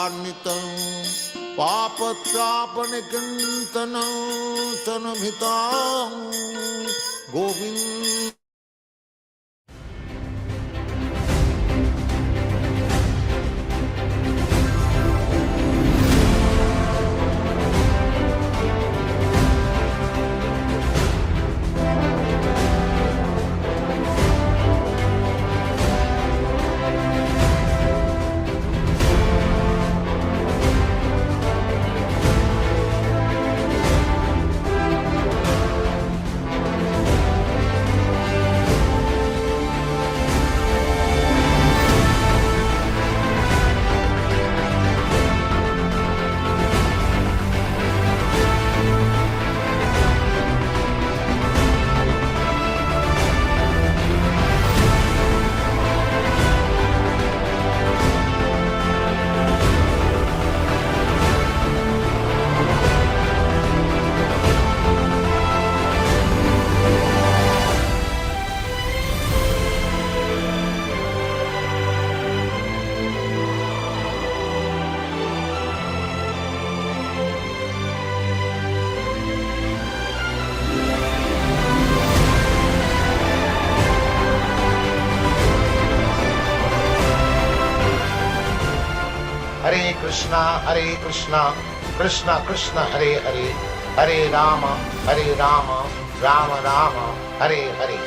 नितं पापत्रापनिकन्तनं तनभितां Govind. Hare Krishna, Krishna Krishna, Hare Hare, Hare Rama, Rama Rama, Hare Hare.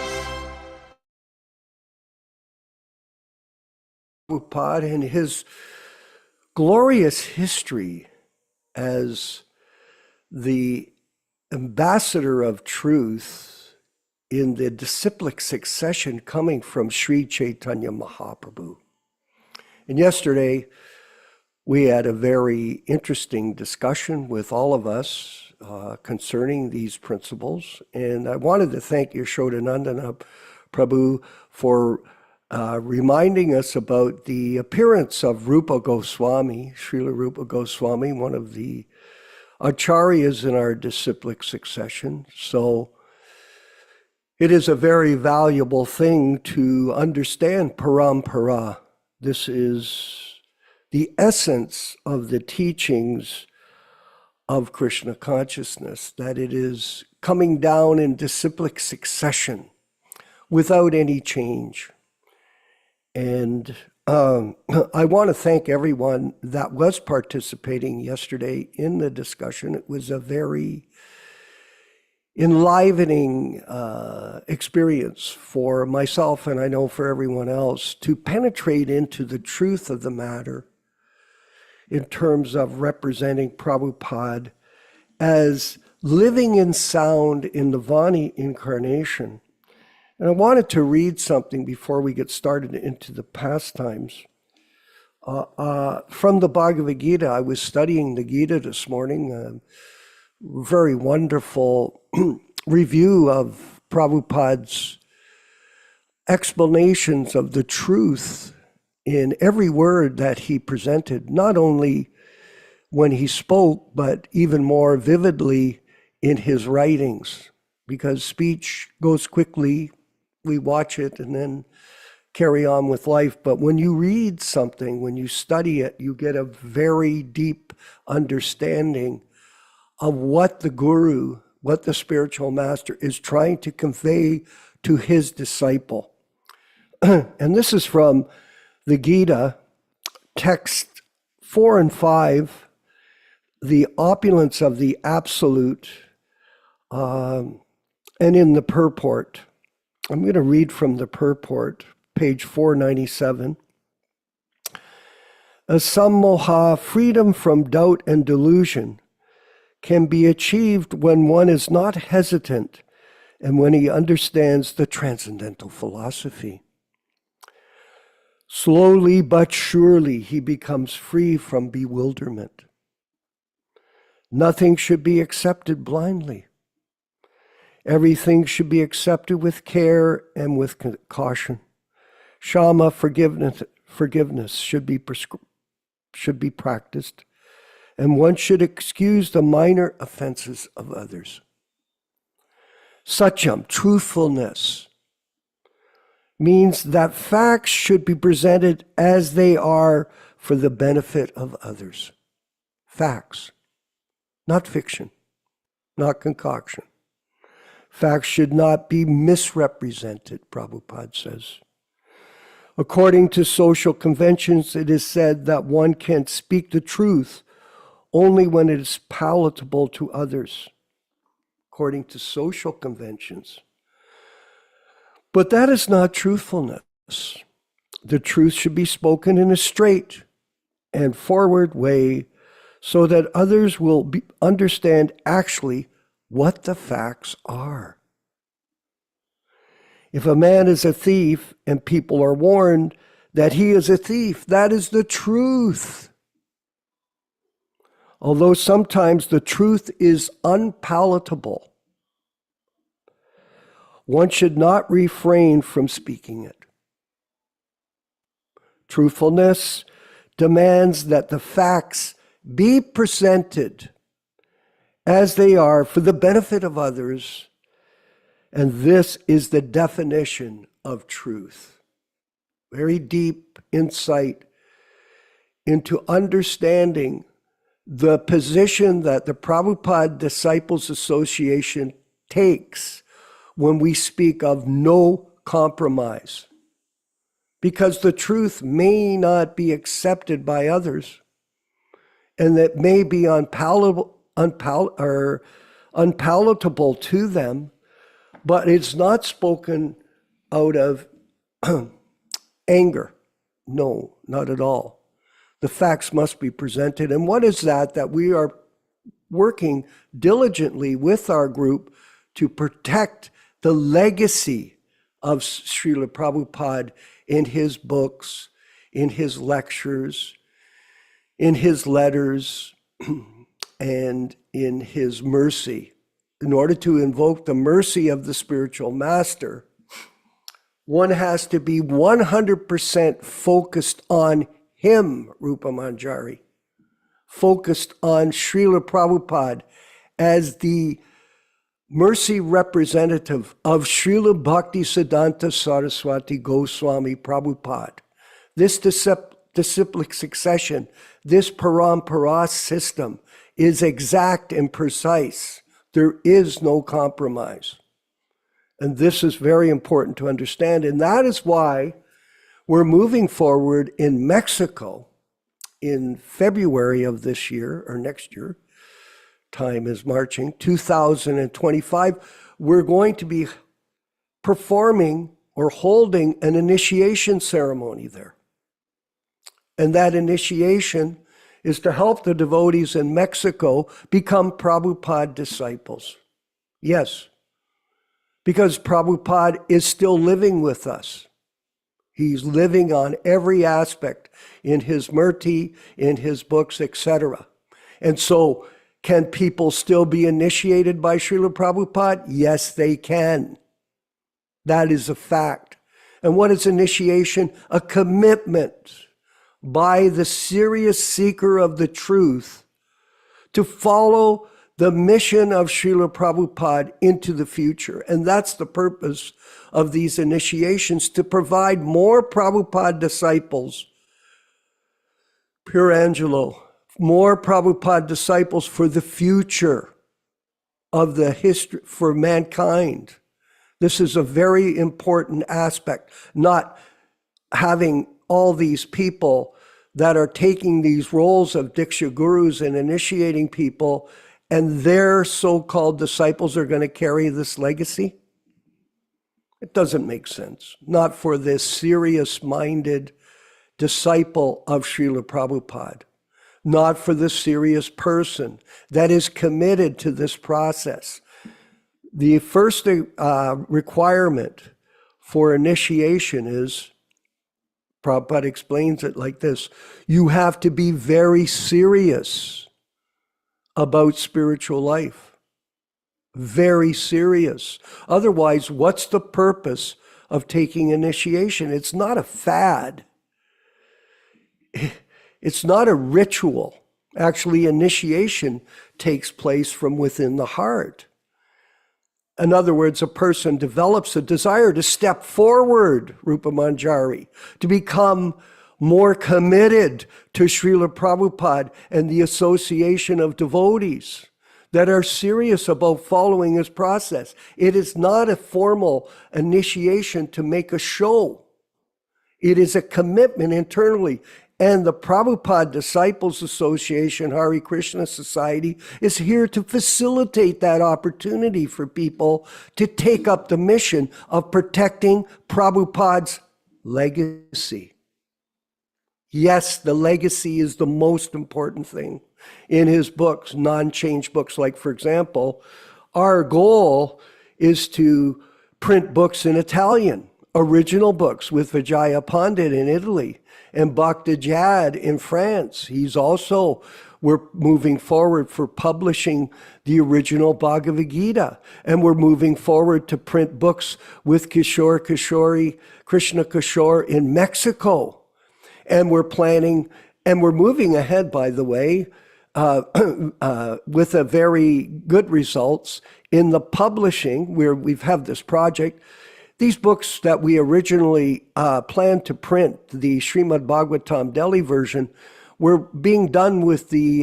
Prabhupada and his glorious history as the ambassador of truth in the disciplic succession coming from Sri Chaitanya Mahaprabhu. And yesterday, we had a very interesting discussion with all of us concerning these principles. And I wanted to thank Yashodanandana Prabhu for reminding us about the appearance of Rupa Goswami, Srila Rupa Goswami, one of the acharyas in our disciplic succession. So it is a very valuable thing to understand parampara. This is the essence of the teachings of Krishna consciousness, that it is coming down in disciplic succession without any change. And I want to thank everyone that was participating yesterday in the discussion. It was a very enlivening experience for myself, and I know for everyone else, to penetrate into the truth of the matter in terms of representing Prabhupada as living in sound in the Vani incarnation. And I wanted to read something before we get started into the pastimes. From the Bhagavad Gita, I was studying the Gita this morning, a very wonderful review of Prabhupada's explanations of the truth in every word that he presented, not only when he spoke, but even more vividly in his writings, because speech goes quickly, we watch it and then carry on with life. But when you read something, when you study it, you get a very deep understanding of what the guru, what the spiritual master is trying to convey to his disciple. And this is from the Gita, text 4 and 5, the opulence of the absolute, and in the purport. I'm going to read from the purport, page 497. Asammoha, freedom from doubt and delusion, can be achieved when one is not hesitant and when he understands the transcendental philosophy. Slowly but surely he becomes free from bewilderment. Nothing should be accepted blindly. Everything should be accepted with care and with caution. Shama, forgiveness should be practiced, and one should excuse the minor offenses of others. Satyam, truthfulness, means that facts should be presented as they are for the benefit of others. Facts, not fiction, not concoction. Facts should not be misrepresented, Prabhupada says. According to social conventions, it is said that one can speak the truth only when it is palatable to others, according to social conventions. But that is not truthfulness. The truth should be spoken in a straight and forward way so that others will understand actually what the facts are. If a man is a thief and people are warned that he is a thief, that is the truth. Although sometimes the truth is unpalatable, one should not refrain from speaking it. Truthfulness demands that the facts be presented as they are for the benefit of others, and this is the definition of truth. Very deep insight into understanding the position that the Prabhupada Disciples Association takes when we speak of no compromise. Because the truth may not be accepted by others, and that may be unpalatable to them, but it's not spoken out of anger. No, not at all. The facts must be presented. And what is that we are working diligently with our group to protect the legacy of Srila Prabhupada in his books, in his lectures, in his letters, and in his mercy. In order to invoke the mercy of the spiritual master, one has to be 100% focused on him, Rupa Manjari, focused on Srila Prabhupada as the mercy representative of Srila Bhaktisiddhanta Saraswati Goswami Prabhupada. This disciplic succession, this parampara system is exact and precise. There is no compromise. And this is very important to understand. And that is why we're moving forward in Mexico in February of this year, or next year. Time is marching, 2025. We're going to be performing or holding an initiation ceremony there. And that initiation is to help the devotees in Mexico become Prabhupada disciples. Yes, because Prabhupada is still living with us. He's living on every aspect in his murti, in his books, etc. And so, can people still be initiated by Srila Prabhupada? Yes, they can. That is a fact. And what is initiation? A commitment by the serious seeker of the truth to follow the mission of Srila Prabhupada into the future. And that's the purpose of these initiations, to provide more Prabhupada disciples, Pure Angelo, more Prabhupada disciples for the future of the history, for mankind. This is a very important aspect, not having all these people that are taking these roles of Diksha Gurus and initiating people, and their so-called disciples are going to carry this legacy. It doesn't make sense. Not for this serious-minded disciple of Srila Prabhupada. Not for the serious person that is committed to this process. The first requirement for initiation is, Prabhupada explains it like this: you have to be very serious about spiritual life. Very serious. Otherwise, what's the purpose of taking initiation? It's not a fad. It's not a ritual. Actually, initiation takes place from within the heart. In other words, a person develops a desire to step forward, Rupa Manjari, to become more committed to Srila Prabhupada and the association of devotees that are serious about following his process. It is not a formal initiation to make a show. It is a commitment internally. And the Prabhupada Disciples Association, Hare Krishna Society, is here to facilitate that opportunity for people to take up the mission of protecting Prabhupada's legacy. Yes, the legacy is the most important thing. In his books, non-change books, like, for example, our goal is to print books in Italian, original books with Vijaya Pandit in Italy and Bhakta Jad in France. We're moving forward for publishing the original Bhagavad Gita, and we're moving forward to print books with Krishna Kishore in Mexico. And we're planning, and we're moving ahead, by the way, with a very good results in the publishing, where we've had this project. These books that we originally planned to print, the Srimad Bhagavatam Delhi version, were being done with the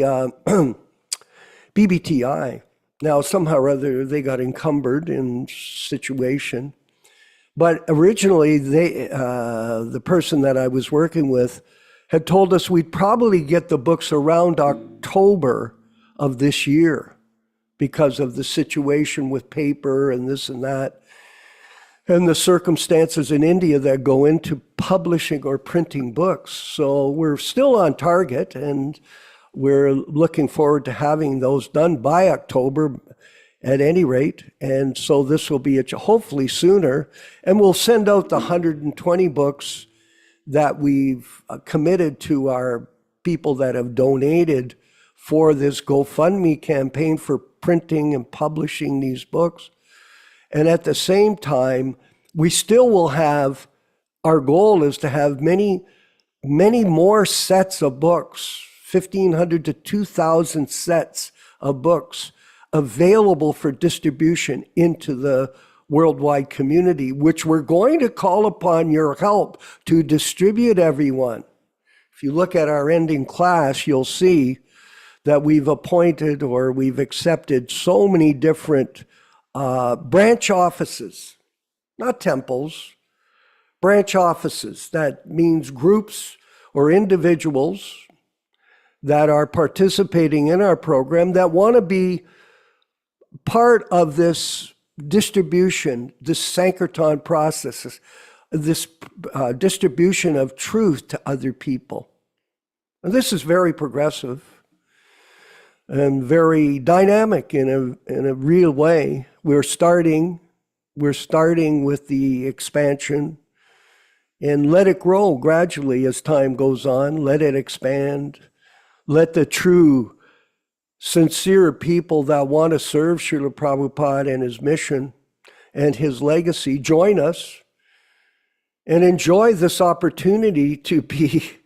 BBTI. Now, somehow or other, they got encumbered in situation. But originally, the person that I was working with had told us we'd probably get the books around October of this year because of the situation with paper and this and that, and the circumstances in India that go into publishing or printing books. So we're still on target, and we're looking forward to having those done by October at any rate. And so this will be hopefully sooner, and we'll send out the 120 books that we've committed to our people that have donated for this GoFundMe campaign for printing and publishing these books. And at the same time, we still will have, our goal is to have many, many more sets of books, 1,500 to 2,000 sets of books available for distribution into the worldwide community, which we're going to call upon your help to distribute, everyone. If you look at our ending class, you'll see that we've appointed or we've accepted so many different branch offices, not temples, branch offices. That means groups or individuals that are participating in our program that want to be part of this distribution, this Sankirtan process, this distribution of truth to other people. And this is very progressive and very dynamic in a real way. We're starting with the expansion, and let it grow gradually as time goes on. Let it expand. Let the true, sincere people that want to serve Srila Prabhupada and his mission and his legacy join us and enjoy this opportunity to be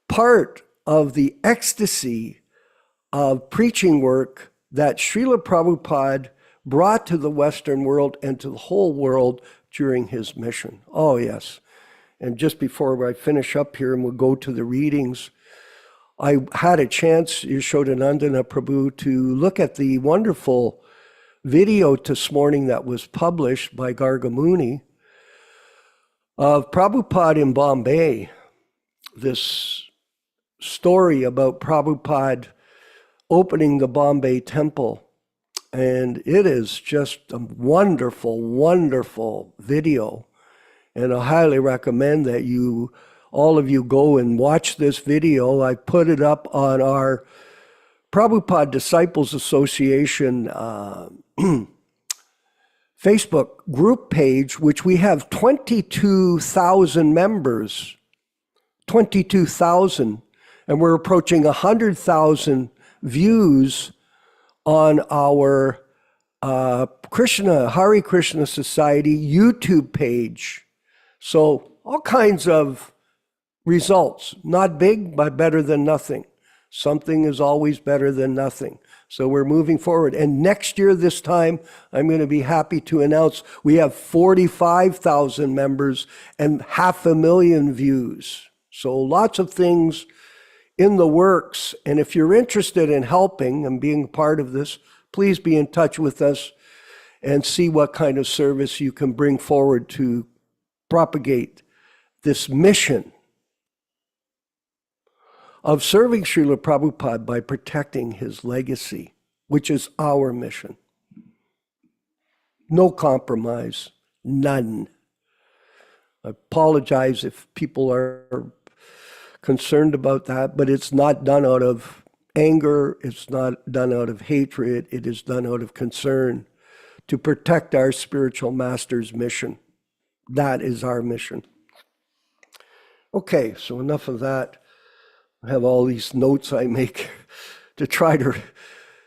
part of the ecstasy of preaching work that Srila Prabhupada brought to the Western world and to the whole world during his mission. Oh, yes. And just before I finish up here and we'll go to the readings, I had a chance, Yashodanandana Prabhu, to look at the wonderful video this morning that was published by Gargamuni of Prabhupada in Bombay. This story about Prabhupada opening the Bombay temple. And it is just a wonderful, wonderful video. And I highly recommend that all of you go and watch this video. I put it up on our Prabhupada Disciples Association Facebook group page, which we have 22,000 members, 22,000, and we're approaching 100,000 views on our Hare Krishna Society YouTube page. So all kinds of results, not big, but better than nothing. Something is always better than nothing. So we're moving forward. And next year, this time, I'm going to be happy to announce we have 45,000 members and 500,000 views. So lots of things in the works. And if you're interested in helping and being part of this, please be in touch with us and see what kind of service you can bring forward to propagate this mission of serving Srila Prabhupada by protecting his legacy, which is our mission. No compromise, none. I apologize if people are concerned about that, but it's not done out of anger, it's not done out of hatred, it is done out of concern to protect our spiritual master's mission. That is our mission. Okay, so enough of that. I have all these notes I make to try to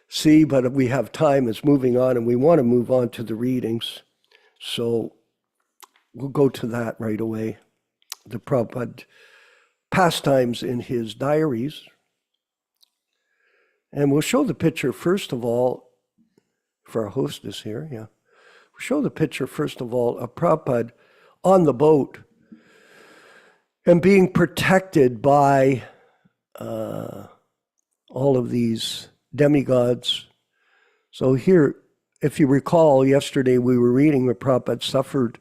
see, but we have time. It's moving on, and we want to move on to the readings. So we'll go to that right away. The Prabhupada pastimes in his diaries. And we'll show the picture, first of all, for our hostess here, yeah. We'll show the picture, first of all, of Prabhupada on the boat and being protected by all of these demigods. So here, if you recall, yesterday we were reading where Prabhupada suffered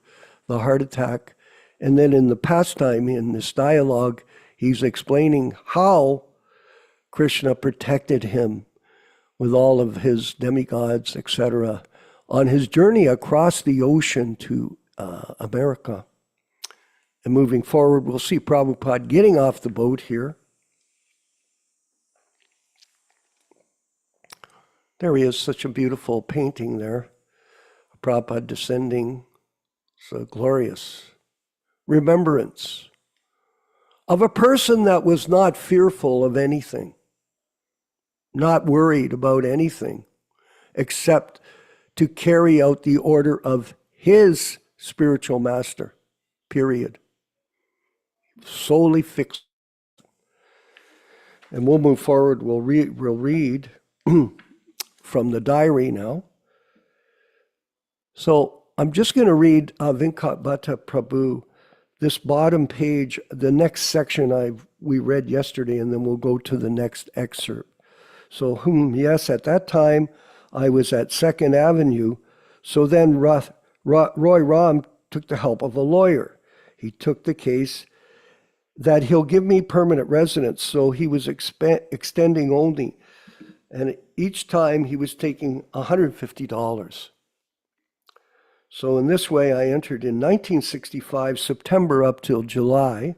the heart attack. And then in the pastime, in this dialogue, he's explaining how Krishna protected him with all of his demigods, etc., on his journey across the ocean to America. And moving forward, we'll see Prabhupada getting off the boat here. There he is, such a beautiful painting there. Prabhupada descending. So glorious remembrance of a person that was not fearful of anything, not worried about anything, except to carry out the order of his spiritual master, period. Solely fixed. And we'll move forward. We'll read from the diary now. So I'm just going to read Vinkat Bhatta Prabhu, this bottom page, the next section we read yesterday, and then we'll go to the next excerpt. So, yes, at that time, I was at 2nd Avenue. So then Roy Ram took the help of a lawyer. He took the case that he'll give me permanent residence. So he was extending only. And each time he was taking $150. So in this way, I entered in 1965, September up till July.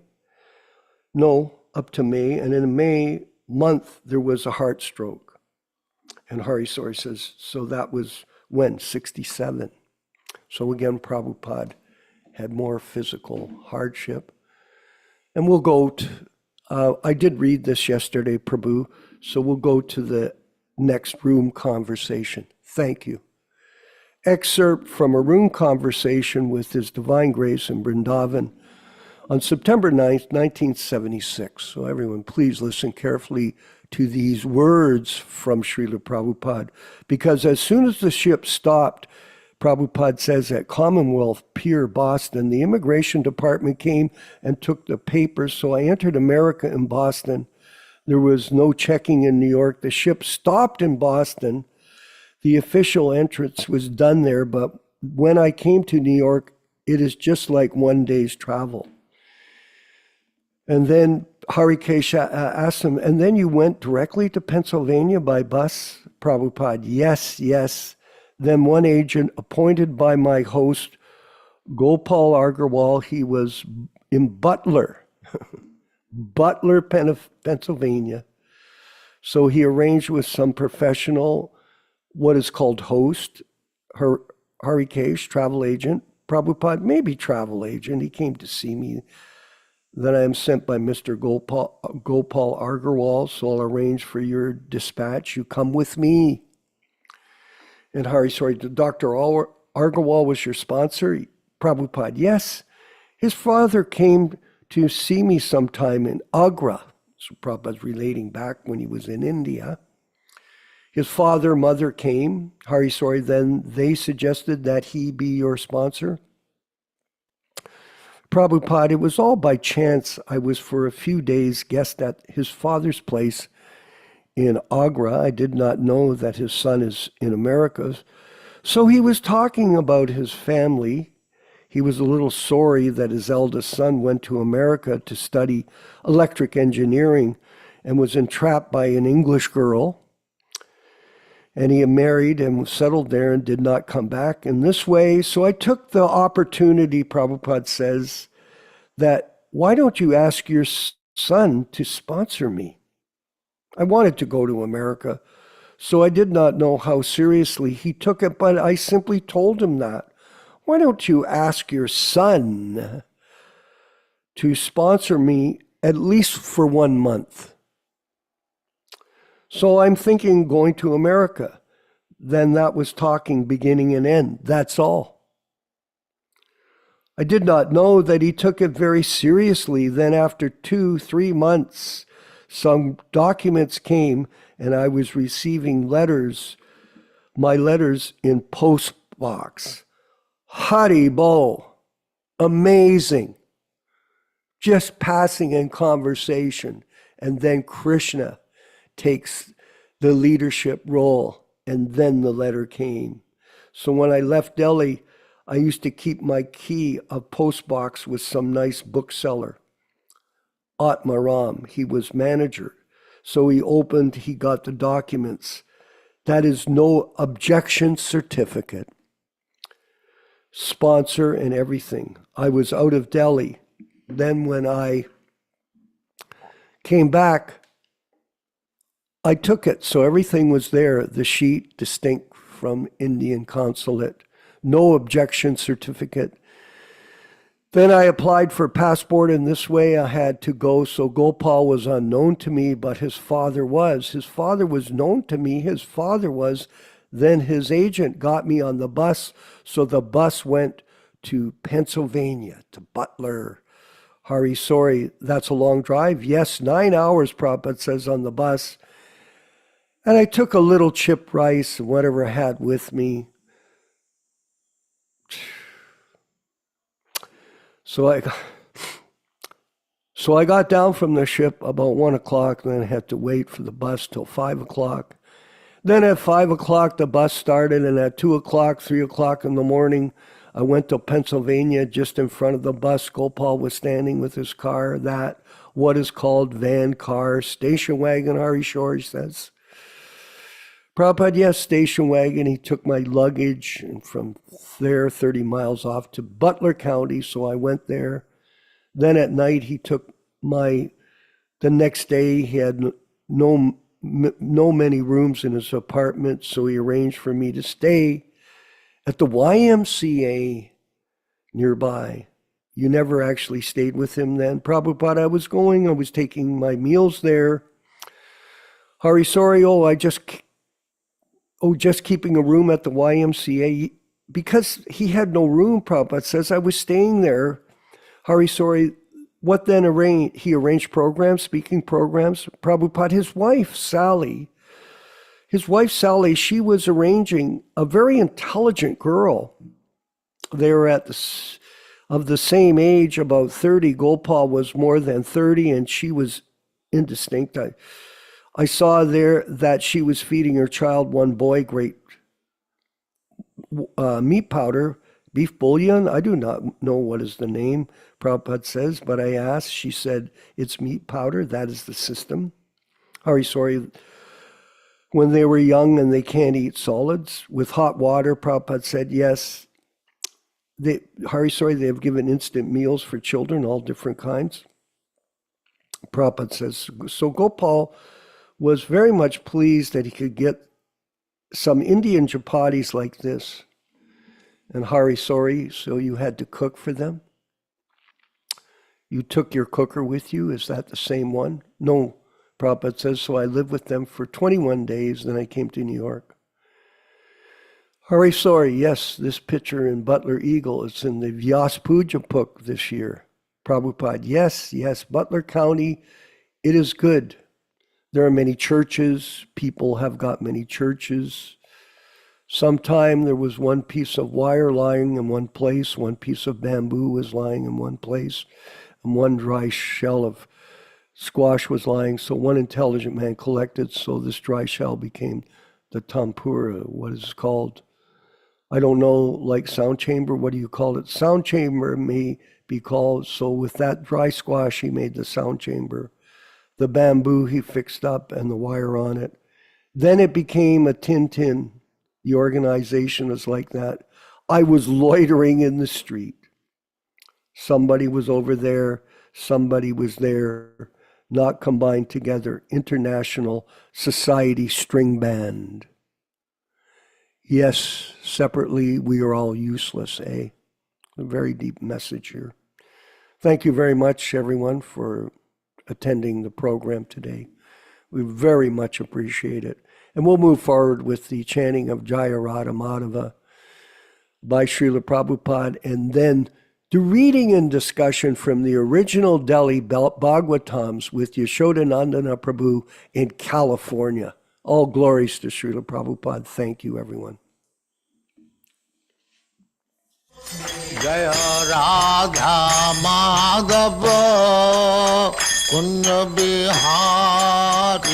No, up to May. And in May month, there was a heart stroke. And Hari Sori says, so that was when? 67. So again, Prabhupada had more physical hardship. And we'll go to, I did read this yesterday, Prabhu, so we'll go to the next room conversation. Thank you. Excerpt from a room conversation with His Divine Grace in Vrindavan on September 9th, 1976. So everyone, please listen carefully to these words from Srila Prabhupada, because as soon as the ship stopped, Prabhupada says at Commonwealth Pier, Boston, the immigration department came and took the papers. So I entered America in Boston. There was no checking in New York. The ship stopped in Boston. The official entrance was done there, but when I came to New York, it is just like one day's travel. And then Harikesh asked him, and then you went directly to Pennsylvania by bus? Prabhupada, yes. Then one agent appointed by my host, Gopal Agarwal, he was in Butler, Pennsylvania. So he arranged with some professional, what is called host, Harikesh, travel agent, Prabhupada, maybe travel agent. He came to see me. Then I am sent by Mr. Gopal Agarwal, so I'll arrange for your dispatch. You come with me. And Dr. Agarwal was your sponsor? Prabhupada, yes. His father came to see me sometime in Agra. So Prabhupada's relating back when he was in India. His father, mother came. Then they suggested that he be your sponsor. Prabhupada, it was all by chance. I was for a few days guest at his father's place in Agra. I did not know that his son is in America. So he was talking about his family. He was a little sorry that his eldest son went to America to study electric engineering and was entrapped by an English girl. And he married and was settled there and did not come back in this way. So I took the opportunity, Prabhupada says, that why don't you ask your son to sponsor me? I wanted to go to America, so I did not know how seriously he took it, but I simply told him that. Why don't you ask your son to sponsor me at least for 1 month? So I'm thinking going to America. Then that was talking beginning and end. That's all. I did not know that he took it very seriously. Then after 2-3 months, some documents came and I was receiving letters, my letters in post box. Haribo, amazing. Just passing in conversation. And then Krishna takes the leadership role, and then the letter came. So when I left Delhi, I used to keep my key of postbox with some nice bookseller, Atmaram. He was manager. So he got the documents. That is no objection certificate. Sponsor and everything. I was out of Delhi. Then when I came back, I took it. So everything was there. The sheet distinct from Indian consulate. No objection certificate. Then I applied for a passport, and this way I had to go. So Gopal was unknown to me, but his father was. His father was known to me. His father was. Then his agent got me on the bus. So the bus went to Pennsylvania, to Butler. Hari, sorry, that's a long drive. Yes, 9 hours, Prabhupada says, on the bus. And I took a little chip rice and whatever I had with me. So I got down from the ship about 1 o'clock, and then I had to wait for the bus till 5 o'clock. Then at 5 o'clock, the bus started, and at 2 o'clock, 3 o'clock in the morning, I went to Pennsylvania. Just in front of the bus, Gopal was standing with his car, what is called van car, station wagon, Hari Shore says. Prabhupada, yes, station wagon. He took my luggage, and from there, 30 miles off to Butler County, so I went there. Then at night, he took the next day, he had no many rooms in his apartment, so he arranged for me to stay at the YMCA nearby. You never actually stayed with him then? Prabhupada, I was taking my meals there. Hari, sorry, just keeping a room at the YMCA. Because he had no room, Prabhupada says, I was staying there. Hari, sorry, what then he arranged programs, speaking programs. Prabhupada, his wife, Sally, she was arranging a very intelligent girl. They were of the same age, about 30. Gopal was more than 30, and she was indistinct. I saw there that she was feeding her child, one boy, great meat powder, beef bouillon. I do not know what is the name, Prabhupada says, but I asked. She said, it's meat powder. That is the system. Sorry. When they were young and they can't eat solids with hot water, Prabhupada said, yes. They have given instant meals for children, all different kinds. Prabhupada says, so Gopal was very much pleased that he could get some Indian chapatis like this. And Hari, sorry, so you had to cook for them? You took your cooker with you? Is that the same one? No, Prabhupada says, so I lived with them for 21 days, then I came to New York. Hari, sorry, yes, this picture in Butler Eagle, it's in the Vyāsadeva book this year. Prabhupada, yes, Butler County, it is good. There are many churches. People have got many churches. Sometime there was one piece of wire lying in one place, one piece of bamboo was lying in one place, and one dry shell of squash was lying. So one intelligent man collected, so this dry shell became the tampura, what is called, I don't know, like sound chamber, what do you call it? Sound chamber may be called. So with that dry squash, he made the sound chamber. The bamboo he fixed up and the wire on it. Then it became a tin. The organization is like that. I was loitering in the street. Somebody was over there. Somebody was there. Not combined together. International Society String Band. Yes, separately, we are all useless, eh? A very deep message here. Thank you very much, everyone, for attending the program today. We very much appreciate it. And we'll move forward with the chanting of Jaya Radha Madhava by Srila Prabhupada, and then the reading and discussion from the original Delhi Bhagavatams with Yashodanandana Prabhu in California. All glories to Srila Prabhupada. Thank you, everyone. Jaya Radha Madhava Kunja Bihari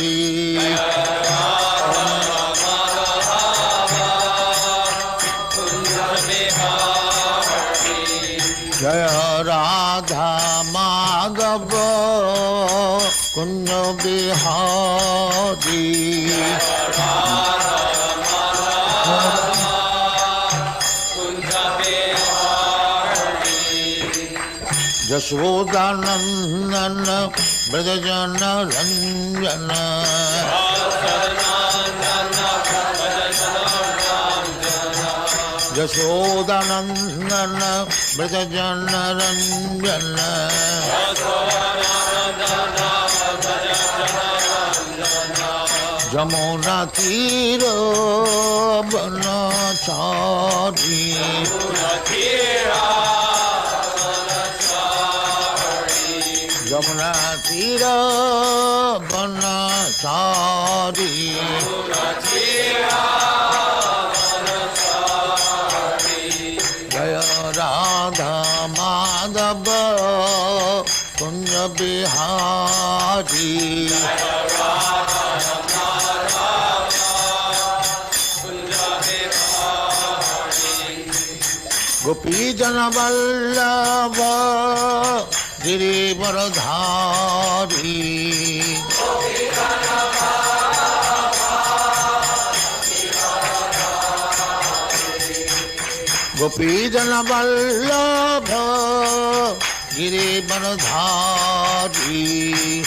Jaya Radha Madhava Kunja Bihari Yashodanandana Brajajana Ranjana Yashodanandana Brajajana Ranjana Jamuna Tira Banachari Jamuna Tira Banachari Jaya Radha Madhava Kunja Bihari Gopi Jana Vallabha Girivaradhari Gopi Jana Vallabha Girivaradhari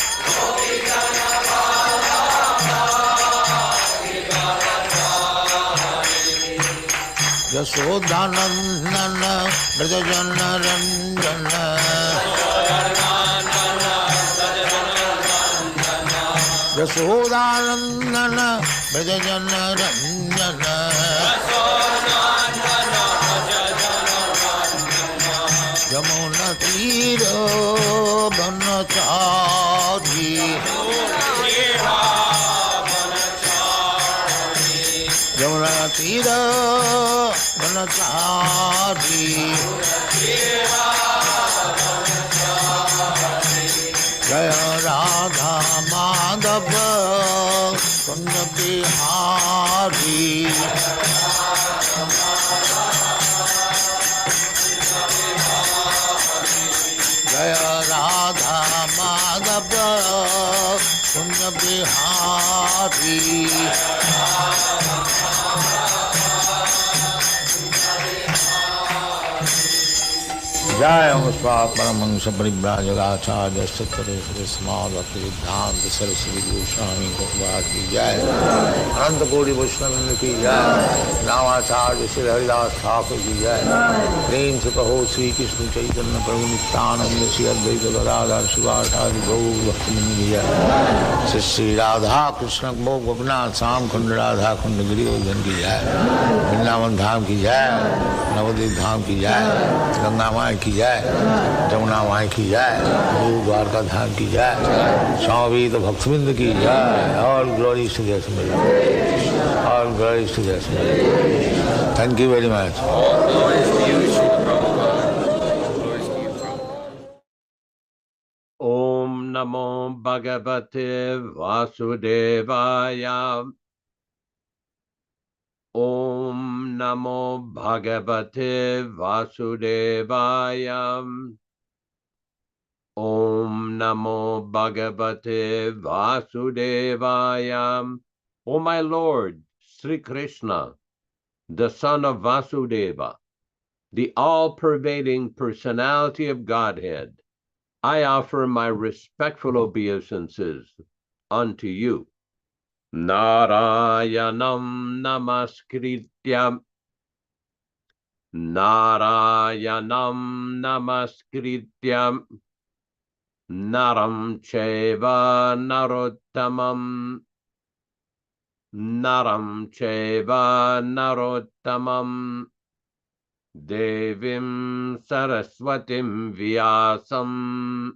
Yashodanandana Brajajana Ranjana Yashodanandana Brajajana Ranjana Yamuna Tira Banachari Yamuna Tira Banachari Jaya Radha Madhava Kunja Bihari Jaya Radha Madhava Kunja Bihari Jaya Muspa Paramahansa Parivrajagacharya Sattvaresvara Samadhati Siddhanta Saraswati Goswami Gopavad ki Jaya Ananta Kodi Vaishnava ki Jaya Ramacharya Sri Haridas Thakur ki Jaya Prem se kaho Sri Krishna Chaitanya Prabhu Nityananda Sri Advaita Gadadhar Shivasari Gaur Bhaktivinoda ki Jaya Sri Sri Radha Krishna Gopinath Sam Khund Radha Khund Giridharan ki Jaya Vrindavan Dham ki Jaya Navadvip Dham ki Jaya Ganga Mai ki की जय, जमुना माई की जय, गुरु द्वारका धाम की जय, स्वामी तो भक्तविंद की जय। All glory to the assembly, all glory to the assembly. Thank you very much. Om Namo Bhagavate Vasudevaya. Om Namo Bhagavate Vasudevaya. Om Namo Bhagavate Vasudevaya. O my Lord, Sri Krishna, the son of Vasudeva, the all-pervading personality of Godhead, I offer my respectful obeisances unto you. Narayanam namaskrityam, Narayanam namaskrityam, Naram cheva narottamam, Naram cheva narottamam, Devim Saraswatim Vyāsam,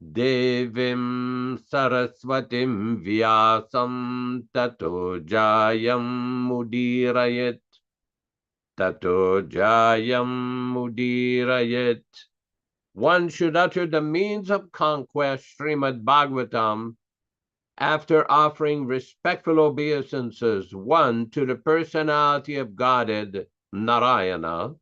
Devim Saraswatim Vyāsam Tato Jayam Mudirayet, Tato Jayam Mudirayet. One should utter the means of conquest, Srimad Bhagavatam, after offering respectful obeisances, one, to the personality of Godhead, Narayana,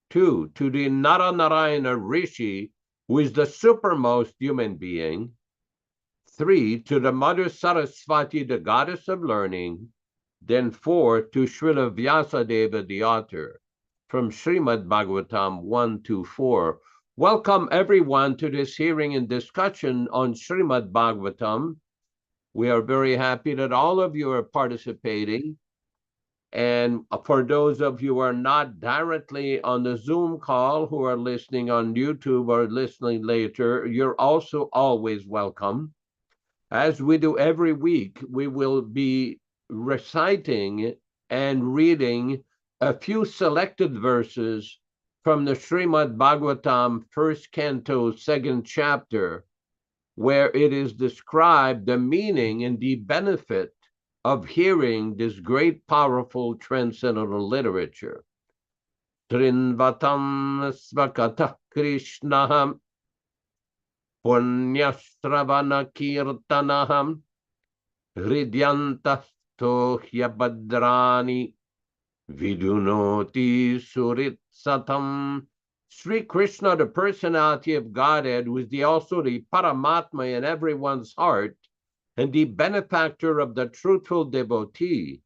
two, to the Narayana Rishi, who is the supermost human being, three, to the Mother Saraswati, the goddess of learning, then four, to Srila Vyāsadeva, the author, from Srimad Bhagavatam 1-4. Welcome everyone to this hearing and discussion on Srimad Bhagavatam. We are very happy that all of you are participating. And for those of you who are not directly on the Zoom call, who are listening on YouTube or listening later, you're also always welcome. As we do every week, we will be reciting and reading a few selected verses from the Srimad Bhagavatam, first canto, second chapter, where it is described the meaning and the benefit of hearing this great, powerful, transcendental literature. Trinvatam svakata krishnaham punyastravana kirtanaham hridyantas tohya badrani vidunoti surit satam. Sri Krishna, the personality of Godhead, who is also the Paramatma in everyone's heart, and the benefactor of the truthful devotee,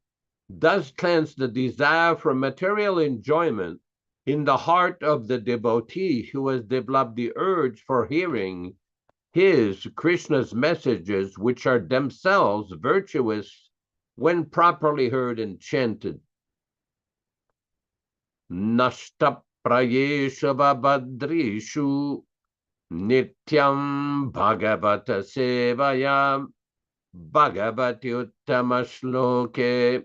does cleanse the desire for material enjoyment in the heart of the devotee who has developed the urge for hearing his, Krishna's messages, which are themselves virtuous when properly heard and chanted. Nashta prayesha vabhadrishu nityam bhagavata sevaya Bhagavati uttama shloke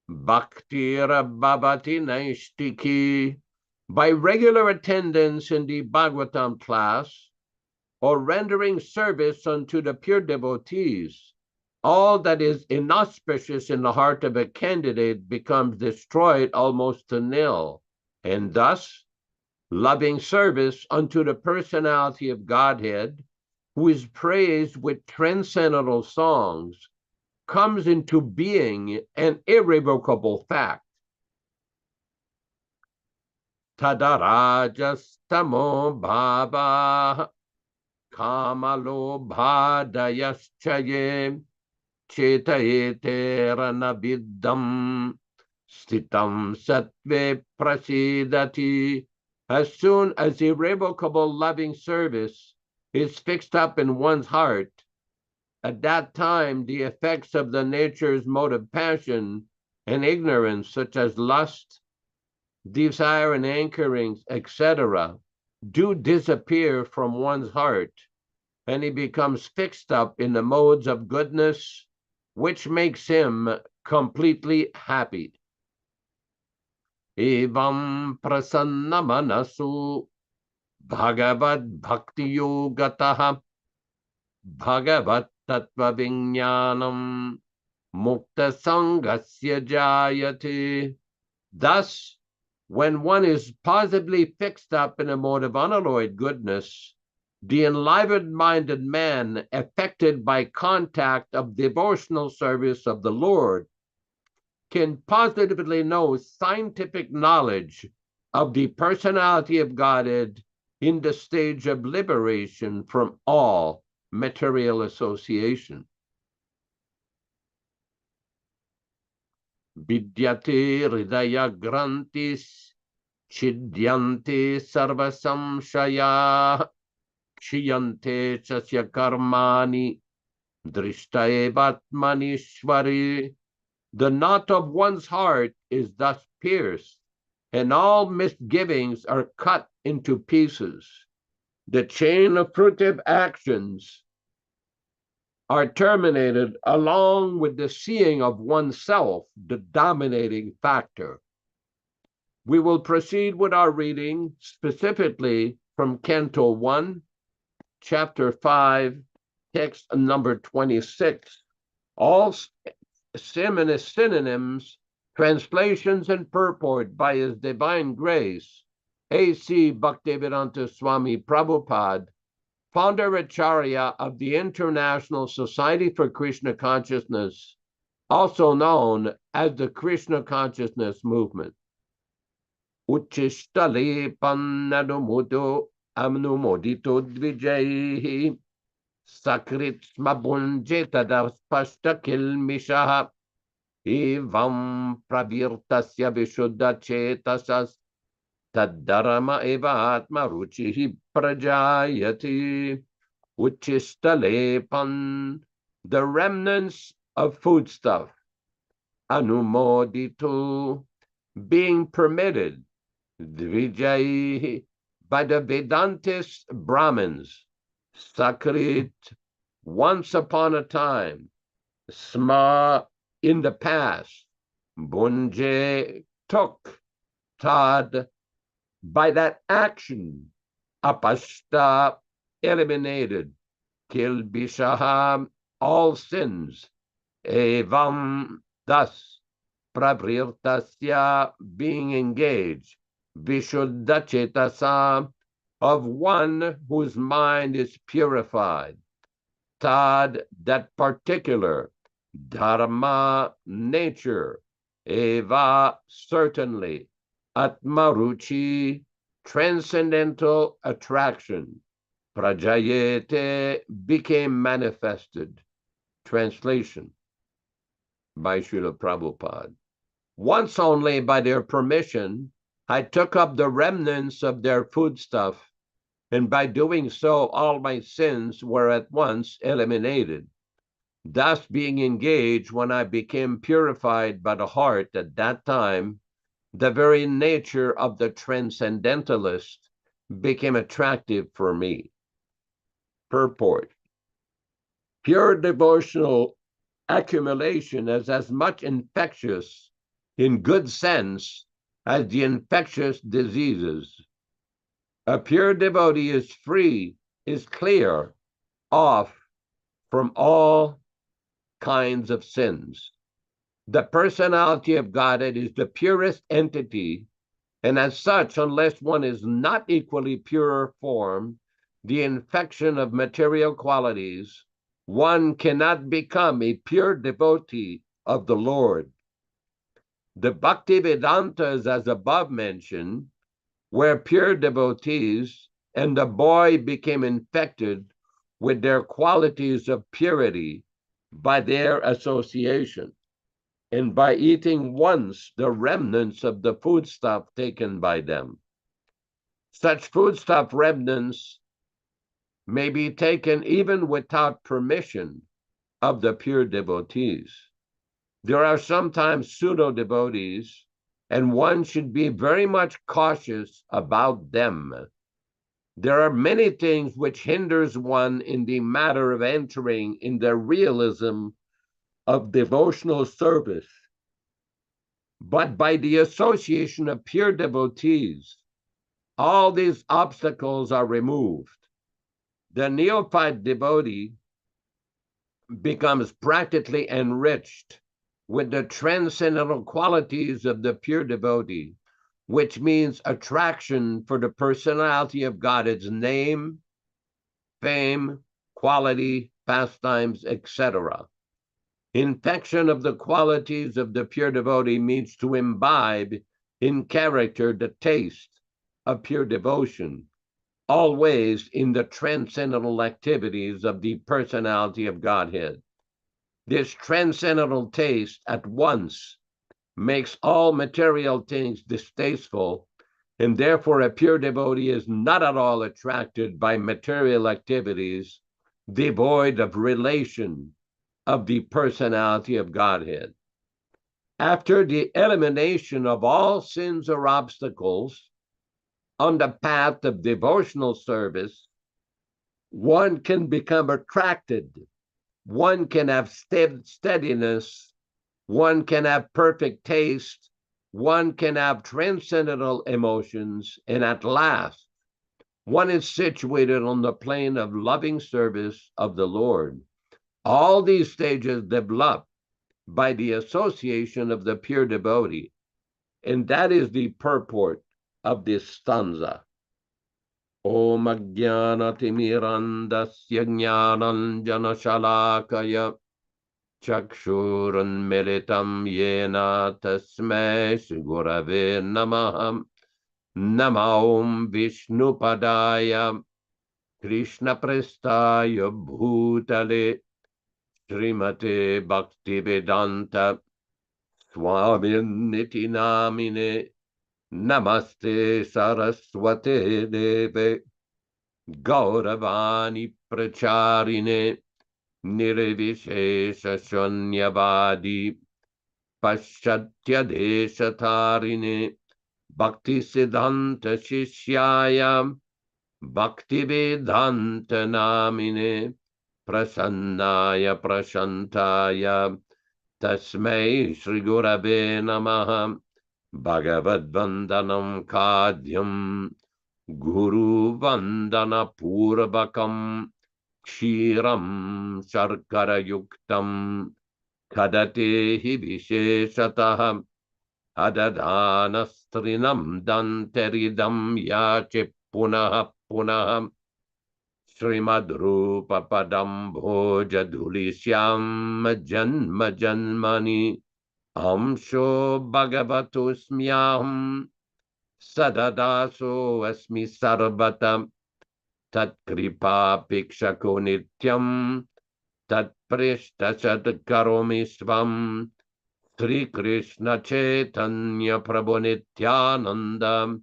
bhaktira bhavati naistiki. By regular attendance in the Bhagavatam class or rendering service unto the pure devotees, all that is inauspicious in the heart of a candidate becomes destroyed almost to nil, and thus loving service unto the personality of Godhead, who is praised with transcendental songs, comes into being an irrevocable fact. Tadarajastamo bhava kamalo bhadayaschaye chetayetera nabiddam stitam sattve prasidati. As soon as irrevocable loving service is fixed up in one's heart, at that time the effects of the nature's mode of passion and ignorance, such as lust, desire and anchorings, etc., do disappear from one's heart, and he becomes fixed up in the modes of goodness, which makes him completely happy. evam prasanna manasu bhagavad bhakti yogatah bhagavat tattva vijnanam mukta sangasya jayate. Thus, when one is positively fixed up in a mode of unalloyed goodness, the enlivened-minded man, affected by contact of devotional service of the Lord, can positively know scientific knowledge of the personality of Godhead in the stage of liberation from all material association. Vidyate hridaya grantis chidyante sarva samshaya kshiyante chasya karmani drishtaevatmanishvari. The knot of one's heart is thus pierced, and all misgivings are cut into pieces. The chain of fruitive actions are terminated along with the seeing of oneself, the dominating factor. We will proceed with our reading specifically from Canto 1, Chapter 5, text number 26. All synonyms, translations, and purport by His Divine Grace, A.C. Bhaktivedanta Swami Prabhupada, founder Acharya of the International Society for Krishna Consciousness, also known as the Krishna Consciousness Movement. Uchishtale pannadumudo amnumodito dvijaihi sakrit smabunjetadaspashta kilmishaha evam pravirtasya vishuddha chetasas tadharma eva atma ruchihi prajayati. Uchistalepan, the remnants of foodstuff. Anumodito, being permitted. Dvijai, by the Vedantist Brahmins. Sakrit, once upon a time. Sma, in the past. Bunje, took. Tad, by that action. Apashta, eliminated. Kilbishaham, all sins. Evam, thus. Pravrirtasya, being engaged. Vishuddha chetasa, of one whose mind is purified. Tad, that particular. Dharma, nature. Eva, certainly. Atmaruchi, transcendental attraction. Prajayete, became manifested. Translation by Srila Prabhupada. Once only by their permission, I took up the remnants of their foodstuff, and by doing so, all my sins were at once eliminated. Thus being engaged, when I became purified by the heart at that time, the very nature of the transcendentalist became attractive for me. Purport. Pure devotional accumulation is as much infectious in good sense as the infectious diseases. A pure devotee is free, is clear, off from all kinds of sins. The personality of Godhead is the purest entity, and as such, unless one is not equally pure form, the infection of material qualities, one cannot become a pure devotee of the Lord. The Bhaktivedantas, as above mentioned, were pure devotees, and the boy became infected with their qualities of purity by their association, and by eating once the remnants of the foodstuff taken by them. Such foodstuff remnants may be taken even without permission of the pure devotees. There are sometimes pseudo-devotees, and one should be very much cautious about them. There are many things which hinders one in the matter of entering in the realism of devotional service. But by the association of pure devotees, all these obstacles are removed. The neophyte devotee becomes practically enriched with the transcendental qualities of the pure devotee, which means attraction for the personality of God, its name, fame, quality, pastimes, etc. Infection of the qualities of the pure devotee means to imbibe in character the taste of pure devotion, always in the transcendental activities of the personality of Godhead. This transcendental taste at once makes all material things distasteful, and therefore a pure devotee is not at all attracted by material activities devoid of relation of the personality of Godhead. After the elimination of all sins or obstacles on the path of devotional service, one can become attracted, one can have steadiness, one can have perfect taste, one can have transcendental emotions, and at last, one is situated on the plane of loving service of the Lord. All these stages develop by the association of the pure devotee, and that is the purport of this stanza. Om Ajnanatirmirandasya Jnananjana Shalakaya Chakshurunmilitam Yena Tasmai Gurave Namah. Namo Vishnupadaya Krishna Prestaya Bhutale Srimate Bhaktivedanta Swaminiti Namine Namaste Saraswate Deve Gauravani Pracharine Nirvishesha Shanyavadi Paschatya Deshatarine Bhakti Siddhanta Shishyaya Bhaktivedanta Namine Prasannaya Prashantaya Tasmai Shri Gurave Namaha Bhagavad Vandanam Kadyam Guru Vandana Purvakam Kshiram Sharkara Yuktam Kadate Hi Visheshatah Adadhanastrinam Danteridam Yache Punaha Punaha Srimad Rupa Padam Bhoja Dhulisyam Janma Janmani Amsho Bhagavatosmyaham Sadadaso Asmi Sarvatam Tat Kripa Pikshako Nityam Tat Prishta Sat Karomi Svam Sri Krishna Chaitanya Prabhu Nityananda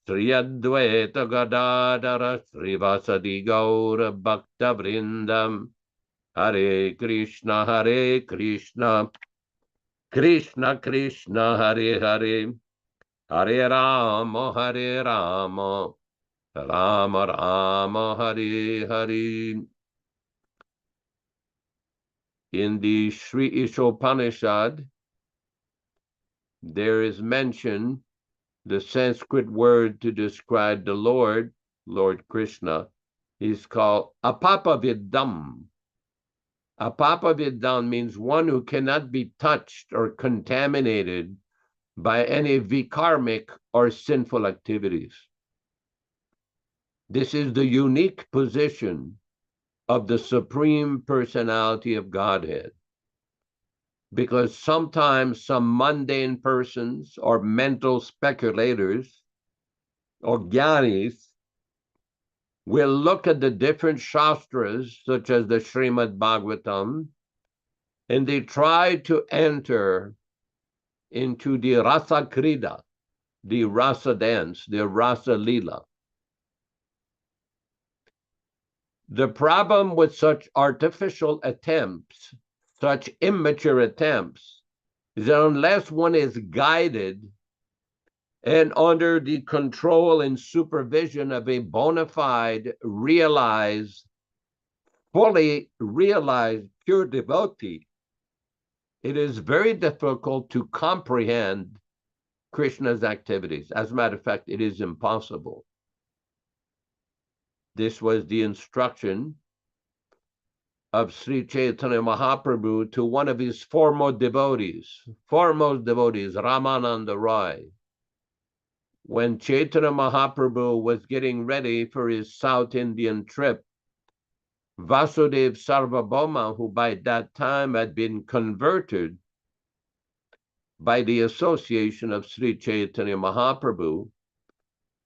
Sri Advaita Gadadara Sri Vasadi Gaura Bhakta Vrindam Hare Krishna Krishna Krishna Hare Hare Hare Rama Rama Rama Hare Hare. In the Sri Ishopanishad, there is mentioned the Sanskrit word to describe the Lord Krishna, is called apapavidam. Apapavidam means one who cannot be touched or contaminated by any vikarmic or sinful activities. This is the unique position of the Supreme Personality of Godhead, because sometimes some mundane persons or mental speculators or jnanis will look at the different shastras, such as the Srimad Bhagavatam, and they try to enter into the rasa krida, the rasa dance, the rasa lila. The problem with such artificial attempts, such immature attempts, is that unless one is guided and under the control and supervision of a bona fide, fully realized pure devotee, it is very difficult to comprehend Krishna's activities. As a matter of fact, it is impossible. This was the instruction of Sri Chaitanya Mahaprabhu to one of his foremost devotees, Ramananda Roy. When Chaitanya Mahaprabhu was getting ready for his South Indian trip, Vyāsadeva Sarvabhauma, who by that time had been converted by the association of Sri Chaitanya Mahaprabhu,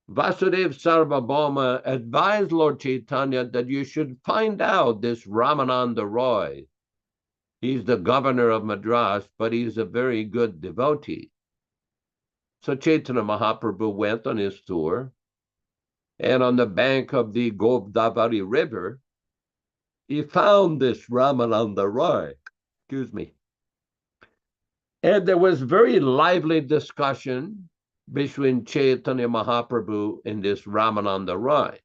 Vyāsadeva Sarvabhauma advised Lord Chaitanya that you should find out this Ramananda Roy. He's the governor of Madras, but he's a very good devotee. So Chaitanya Mahaprabhu went on his tour, and on the bank of the Godavari River, he found this Ramananda Roy. Excuse me. And there was very lively discussion between Chaitanya Mahaprabhu and this Ramananda Roy.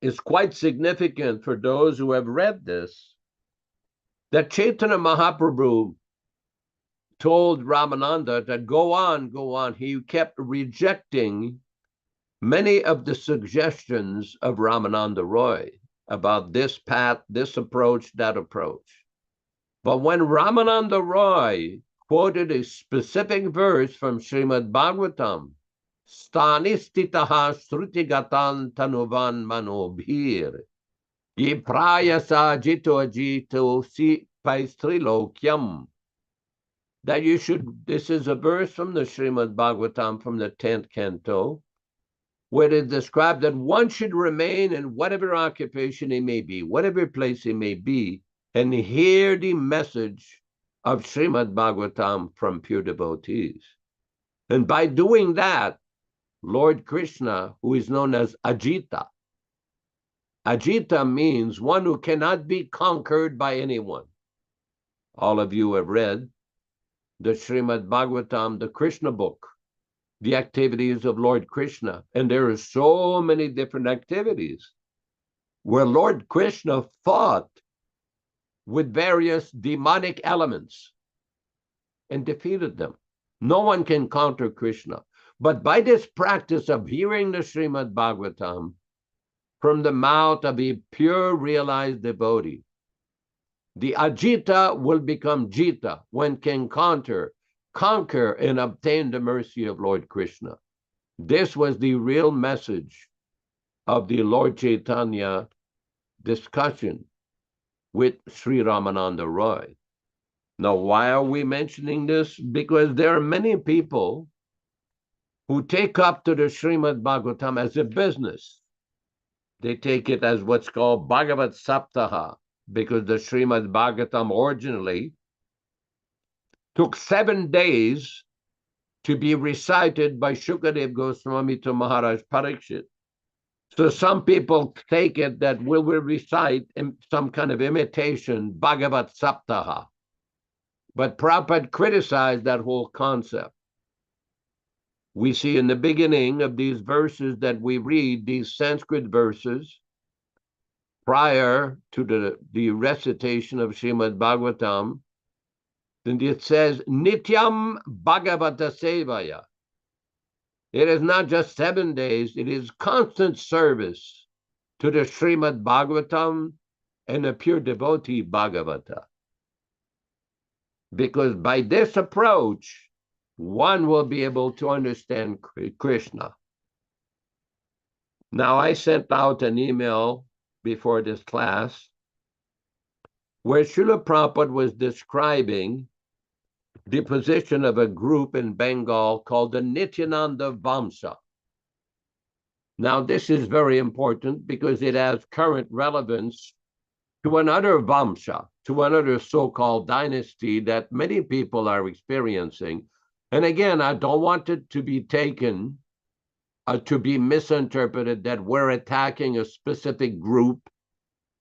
It's quite significant for those who have read this that Chaitanya Mahaprabhu told Ramananda that go on, go on. He kept rejecting many of the suggestions of Ramananda Roy about this path, this approach, that approach. But when Ramananda Roy quoted a specific verse from Srimad Bhagavatam, Stani stitaha srutigatan tanuvan manobhir, ye prayasa jito ajito si paistrilokyam, that you should, this is a verse from the Srimad Bhagavatam from the 10th canto, where it described that one should remain in whatever occupation he may be, whatever place he may be, and hear the message of Srimad Bhagavatam from pure devotees. And by doing that, Lord Krishna, who is known as Ajita, Ajita means one who cannot be conquered by anyone. All of you have read the Srimad Bhagavatam, the Krishna book, the activities of Lord Krishna. And there are so many different activities where Lord Krishna fought with various demonic elements and defeated them. No one can counter Krishna. But by this practice of hearing the Srimad Bhagavatam from the mouth of a pure realized devotee, the Ajita will become Jita, one can conquer and obtain the mercy of Lord Krishna. This was the real message of the Lord Chaitanya discussion with Sri Ramananda Roy. Now, why are we mentioning this? Because there are many people who take up to the Srimad Bhagavatam as a business. They take it as what's called Bhagavat Saptaha, because the Srimad Bhagavatam originally took 7 days to be recited by Shukadev Goswami to Maharaj Parikshit. So some people take it that we will recite in some kind of imitation Bhagavat Saptaha. But Prabhupada criticized that whole concept. We see in the beginning of these verses that we read, these Sanskrit verses, prior to the recitation of Srimad Bhagavatam, then it says, Nityam Bhagavata Sevaya. It is not just 7 days, it is constant service to the Srimad Bhagavatam and the pure devotee Bhagavata. Because by this approach, one will be able to understand Krishna. Now, I sent out an email before this class where Srila Prabhupada was describing the position of a group in Bengal called the Nityananda Vamsa. Now, this is very important because it has current relevance to another Vamsa, to another so-called dynasty that many people are experiencing. And again, I don't want it to be taken, to be misinterpreted that we're attacking a specific group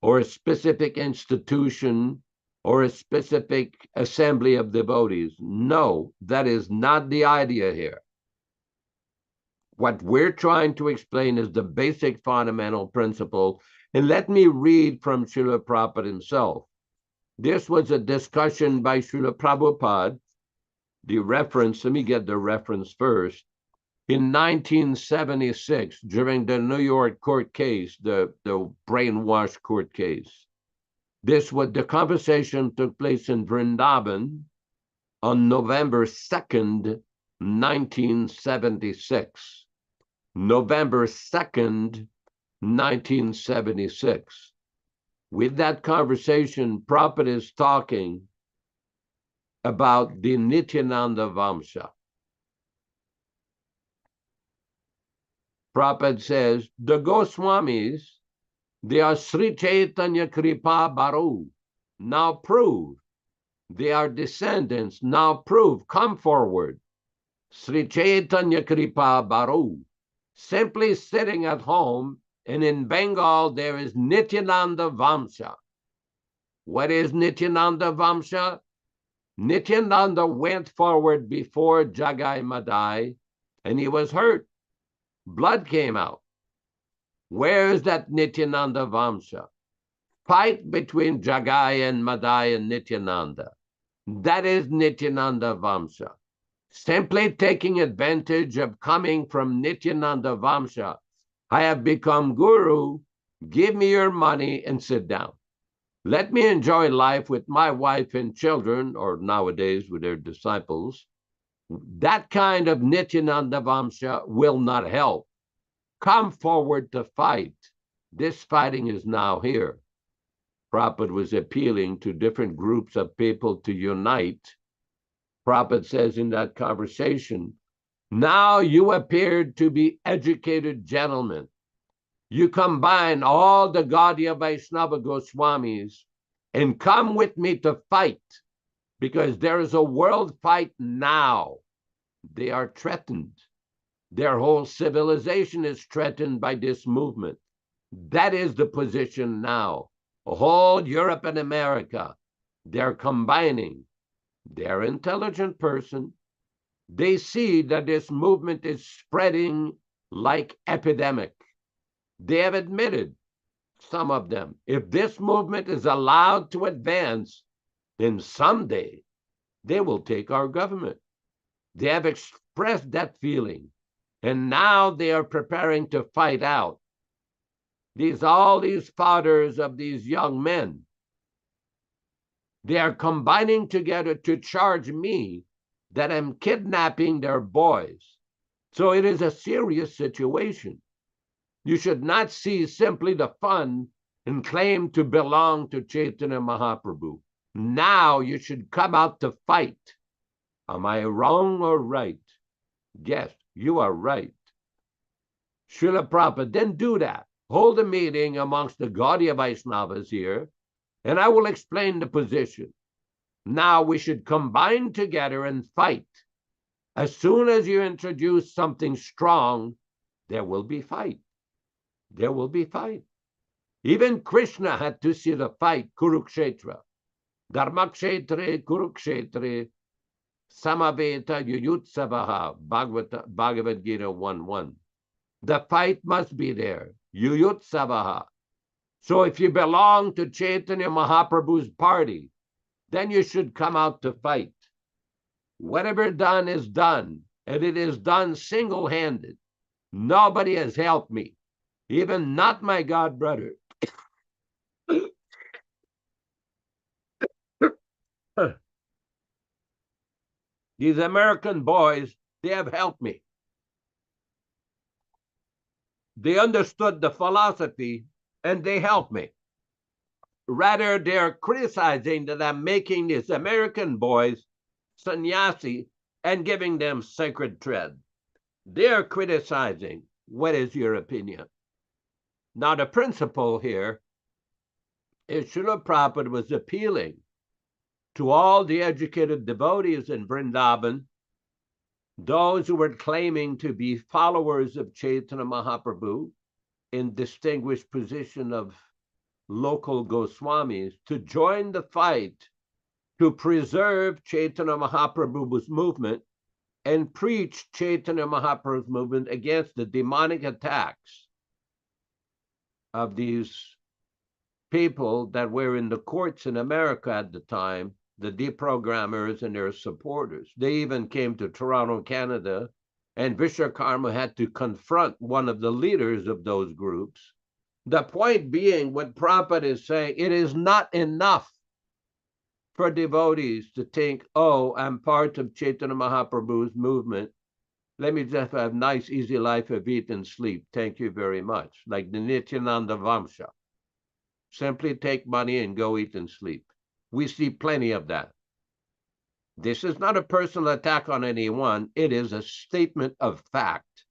or a specific institution or a specific assembly of devotees. No, that is not the idea here. What we're trying to explain is the basic fundamental principle. And let me read from Srila Prabhupada himself. This was a discussion by Srila Prabhupada. The reference, let me get the reference first. In 1976, during the New York court case, the brainwash court case, the conversation took place in Vrindavan on November 2nd, 1976. November 2nd, 1976. With that conversation, Prabhupada is talking about the Nityananda Vamsha. Prabhupada says, the Goswamis, they are Sri Chaitanya Kripa Baru. Now prove. They are descendants. Now prove. Come forward. Sri Chaitanya Kripa Baru. Simply sitting at home, and in Bengal there is Nityananda Vamsha. What is Nityananda Vamsha? Nityananda went forward before Jagai Madai, and he was hurt. Blood came out. Where is that Nityananda Vamsha? Fight between Jagai and Madai and Nityananda. That is Nityananda Vamsha. Simply taking advantage of coming from Nityananda Vamsha. I have become guru. Give me your money and sit down. Let me enjoy life with my wife and children, or nowadays with their disciples. That kind of Nityananda Vamsha will not help. Come forward to fight. This fighting is now here. Prabhupada was appealing to different groups of people to unite. Prabhupada says in that conversation, now you appeared to be educated gentlemen. You combine all the Gaudiya Vaishnava Goswamis and come with me to fight, because there is a world fight now. They are threatened. Their whole civilization is threatened by this movement. That is the position now. Whole Europe and America, they're combining. They're intelligent person. They see that this movement is spreading like epidemic. They have admitted, some of them, if this movement is allowed to advance, then someday they will take our government. They have expressed that feeling. And now they are preparing to fight out. All these fathers of these young men, they are combining together to charge me that I'm kidnapping their boys. So it is a serious situation. You should not see simply the fun and claim to belong to Chaitanya Mahaprabhu. Now you should come out to fight. Am I wrong or right? Yes, you are right. Srila Prabhupada, then do that. Hold a meeting amongst the Gaudiya Vaishnavas here, and I will explain the position. Now we should combine together and fight. As soon as you introduce something strong, there will be fight. There will be fight. Even Krishna had to see the fight, Kurukshetra. Dharmakshetre, Kurukshetre, Samaveta Yuyutsavaha, Bhagavad Gita 1:1. The fight must be there, Yuyutsavaha. So if you belong to Chaitanya Mahaprabhu's party, then you should come out to fight. Whatever done is done, and it is done single-handed. Nobody has helped me, even not my god brother. These American boys, they have helped me. They understood the philosophy and they helped me. Rather, they're criticizing that I'm making these American boys sannyasi and giving them sacred thread. They're criticizing. What is your opinion? Now, the principle here is Srila Prabhupada was appealing to all the educated devotees in Vrindavan, those who were claiming to be followers of Chaitanya Mahaprabhu in distinguished position of local Goswamis, to join the fight to preserve Chaitanya Mahaprabhu's movement and preach Chaitanya Mahaprabhu's movement against the demonic attacks of these people that were in the courts in America at the time, the deprogrammers and their supporters. They even came to Toronto, Canada, and Vishwakarma had to confront one of the leaders of those groups. The point being, what Prabhupada is saying, it is not enough for devotees to think, oh, I'm part of Chaitanya Mahaprabhu's movement. Let me just have a nice, easy life of eat and sleep. Thank you very much. Like the Nityananda Vamsha. Simply take money and go eat and sleep. We see plenty of that. This is not a personal attack on anyone. It is a statement of fact.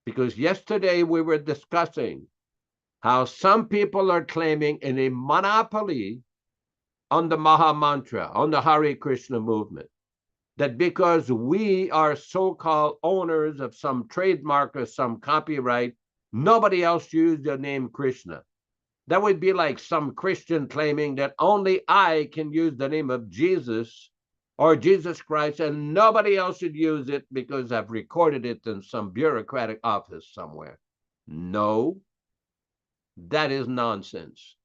Because yesterday we were discussing how some people are claiming in a monopoly on the Maha Mantra, on the Hare Krishna movement, that because we are so-called owners of some trademark or some copyright, nobody else used the name Krishna. That would be like some Christian claiming that only I can use the name of Jesus or Jesus Christ and nobody else should use it because I've recorded it in some bureaucratic office somewhere. No, that is nonsense.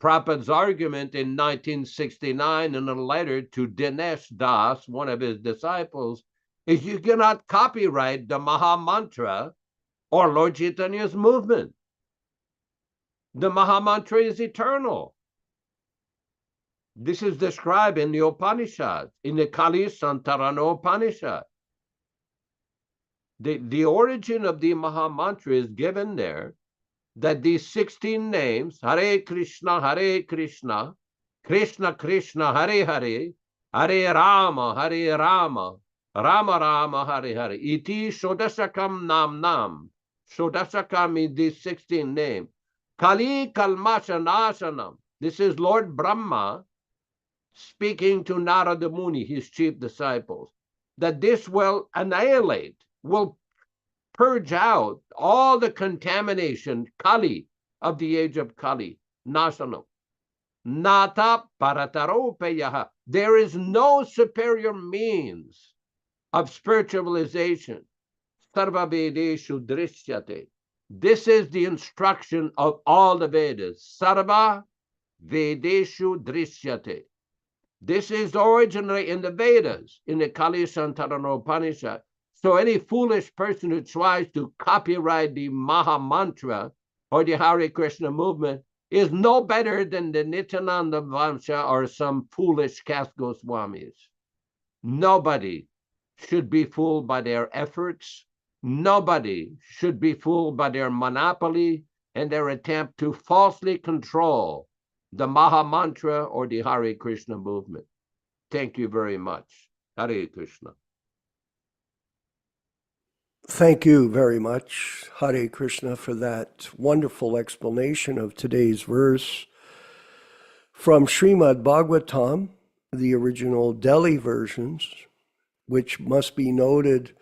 Prabhupada's argument in 1969 in a letter to Dinesh Das, one of his disciples, is you cannot copyright the Maha Mantra or Lord Chaitanya's movement. The Maha Mantra is eternal. This is described in the Upanishads, in the Kali Santarana Upanishad. The origin of the Maha Mantra is given there, that these 16 names, Hare Krishna, Krishna Krishna, Hare Hare, Hare Rama, Rama Rama, Hare Hare. Iti Shodasakam Nam. Shodasakam is these 16 names. Kali Kalmasha Nasanam. This is Lord Brahma speaking to Nārada Muni, his chief disciples, that this will annihilate, will purge out all the contamination, Kali, of the age of Kali, Nasanam. Nata Parataropeyaha. There is no superior means of spiritualization. Sarva Vedeshu Drishyate. This is the instruction of all the Vedas. Sarva Vedeshu Drishyate. This is originally in the Vedas, in the Kali Santarana Upanishad. So any foolish person who tries to copyright the Maha Mantra or the Hare Krishna movement is no better than the Nityananda Vamsha or some foolish caste Goswamis. Nobody should be fooled by their efforts. Nobody should be fooled by their monopoly and their attempt to falsely control the Maha Mantra or the Hare Krishna movement. Thank you very much. Hare Krishna. Thank you very much, Hare Krishna, for that wonderful explanation of today's verse from Srimad Bhagavatam, the original Delhi versions, which must be noted